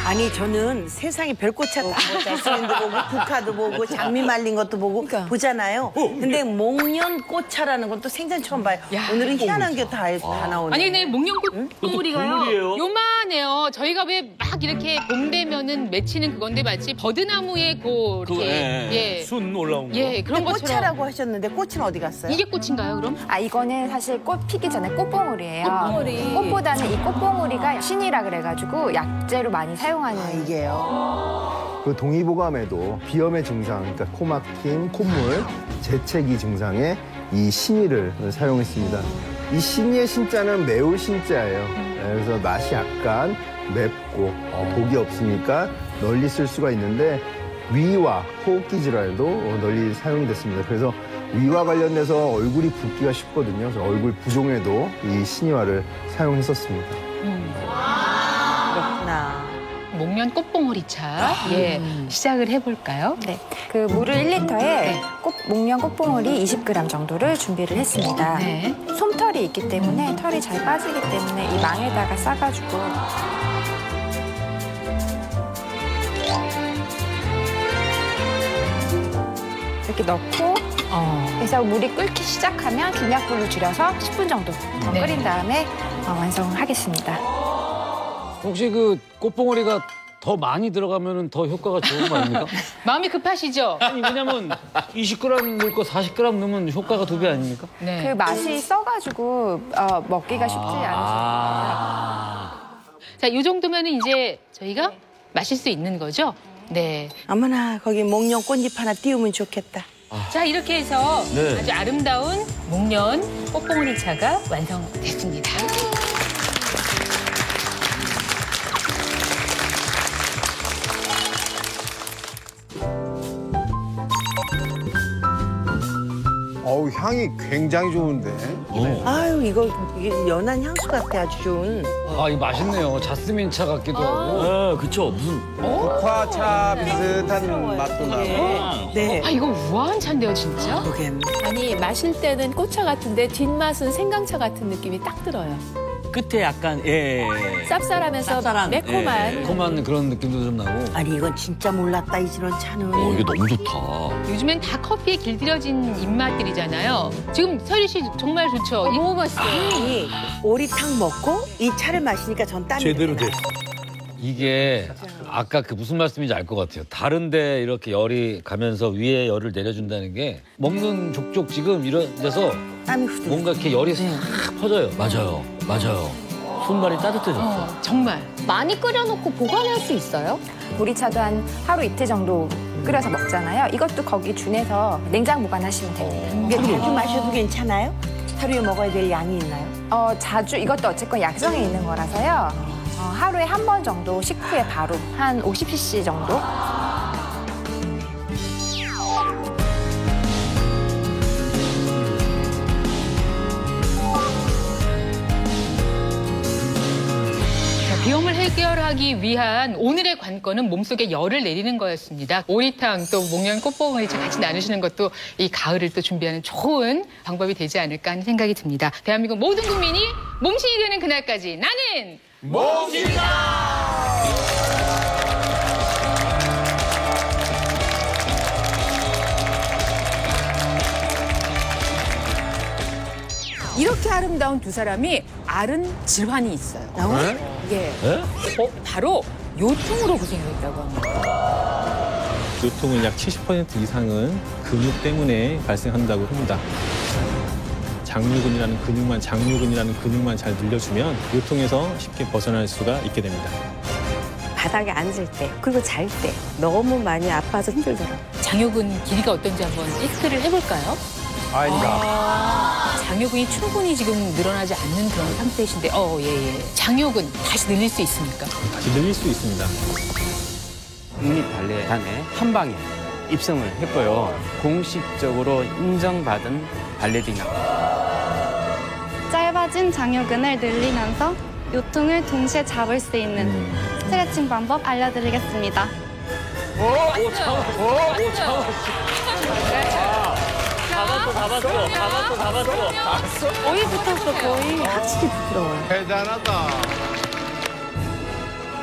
아니 저는 세상에 별꽃차 다 자스민도 보고 국화도 보고 장미 말린 것도 보고 보잖아요. 근데 목련 꽃차라는 건 또 생전 처음 봐요. 오늘은 희한한 게 다 나오네. 아니 근데 목련 꽃봉오리가요. 국물이에요? 요만해요. 저희가 왜 막 이렇게 봄 되면은 맺히는 그건데 마치 버드나무에 이렇게 순 올라온 거. 그런 것처럼. 꽃차라고 하셨는데 꽃은 어디 갔어요? 이게 꽃인가요, 그럼? 이거는 사실 꽃 피기 전에 꽃봉오리예요. 꽃봉오리. 꽃보다는 이 꽃봉오리가 신이라 그래가지고 약재로 많이 사용하는 이게요. 그 동의보감에도 비염의 증상, 그러니까 코 막힘, 콧물, 재채기 증상에 이 신이를 사용했습니다. 이 신이의 신자는 매울 신자예요. 그래서 맛이 약간 맵고 독이 없으니까 널리 쓸 수가 있는데 위와 호흡기 질환에도 널리 사용이 됐습니다. 그래서 위와 관련돼서 얼굴이 붓기가 쉽거든요. 그래서 얼굴 부종에도 이 신이화를 사용했었습니다. 그렇구나. 목련 꽃봉오리 차. 시작을 해볼까요? 네, 그 물을 1리터에 목련 꽃봉오리 20g 정도를 준비를 했습니다. 네. 솜털이 있기 때문에 털이 잘 빠지기 때문에 이 망에다가 싸가지고 이렇게 넣고 그래서 물이 끓기 시작하면 중약불로 줄여서 10분 정도 더 끓인 다음에 완성하겠습니다. 혹시 그 꽃봉오리가 더 많이 들어가면 더 효과가 좋은 거 아닙니까? 마음이 급하시죠? 아니, 왜냐면 20g 넣을 거 40g 넣으면 효과가 2배 아닙니까? 네. 그 맛이 써가지고 먹기가 쉽지 않으시니까. 자, 이 정도면 이제 저희가 마실 수 있는 거죠? 네. 어머나 거기 목련 꽃잎 하나 띄우면 좋겠다. 자, 이렇게 해서 네. 아주 아름다운 목련 꽃봉오리 차가 완성됐습니다. 어우, 향이 굉장히 좋은데. 아유 이게 연한 향수 같아 아주 좋은. 아, 이거 맛있네요. 자스민 차 같기도 하고. 아, 그쵸. 무슨. 국화차 비슷한 맛도 나고. 네. 아, 이거 우아한 차인데요, 진짜? 그러게. 아니 마실 때는 꽃차 같은데 뒷맛은 생강차 같은 느낌이 딱 들어요. 끝에 약간, 쌉쌀하면서 매콤한. 달콤한 그런 느낌도 좀 나고. 아니 이건 진짜 몰랐다 이런 차는. 이게 너무 좋다. 요즘엔 다 커피에 길들여진 입맛들이잖아요. 지금 서리 씨 정말 좋죠? 너무 맛있어요. 이 오리탕 먹고 이 차를 마시니까 전 땀이 제대로 나요. 됐어. 이게 아까 그 무슨 말씀인지 알 것 같아요. 다른데 이렇게 열이 가면서 위에 열을 내려준다는 게 먹는 족족 지금 이런 데서 땀이 후들. 뭔가 이렇게 열이 싹 퍼져요. 맞아요. 맞아요. 손발이 따뜻해졌어. 정말. 많이 끓여놓고 보관할 수 있어요? 보리차도 한 하루 이틀 정도 끓여서 먹잖아요. 이것도 거기 준해서 냉장 보관하시면 됩니다. 이게 자주 마셔도 괜찮아요? 하루에 먹어야 될 양이 있나요? 자주 이것도 어쨌건 약성에 있는 거라서요. 하루에 한 번 정도 식후에 바로 한 50cc 정도. 비염을 해결하기 위한 오늘의 관건은 몸속에 열을 내리는 거였습니다. 오리탕 또 목련 꽃봉오리 차 같이 나누시는 것도 이 가을을 또 준비하는 좋은 방법이 되지 않을까 하는 생각이 듭니다. 대한민국 모든 국민이 몸신이 되는 그날까지 나는 이렇게 아름다운 두 사람이 앓은 질환이 있어요. 예. 바로 요통으로 고생을 했다고 합니다. 요통은 약 70% 이상은 근육 때문에 발생한다고 합니다. 장요근이라는 근육만 잘 늘려주면 요통에서 쉽게 벗어날 수가 있게 됩니다. 바닥에 앉을 때 그리고 잘 때 너무 많이 아파서 힘들더라고요. 장요근 길이가 어떤지 한번 테스트를 해볼까요? 장요근이 충분히 지금 늘어나지 않는 그런 상태이신데, 예. 장요근 다시 늘릴 수 있습니까? 다시 늘릴 수 있습니다. 국립발레단에 한 방에 입성을 했고요. 공식적으로 인정받은 발레리나. 짧아진 장요근을 늘리면서 요통을 동시에 잡을 수 있는 스트레칭 방법 알려드리겠습니다. 잡았어. 거의 붙었어, 거의. 확실히 부드러워요. 대단하다.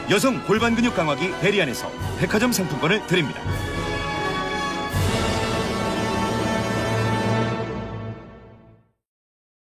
여성 골반 근육 강화기 베리안에서 백화점 상품권을 드립니다.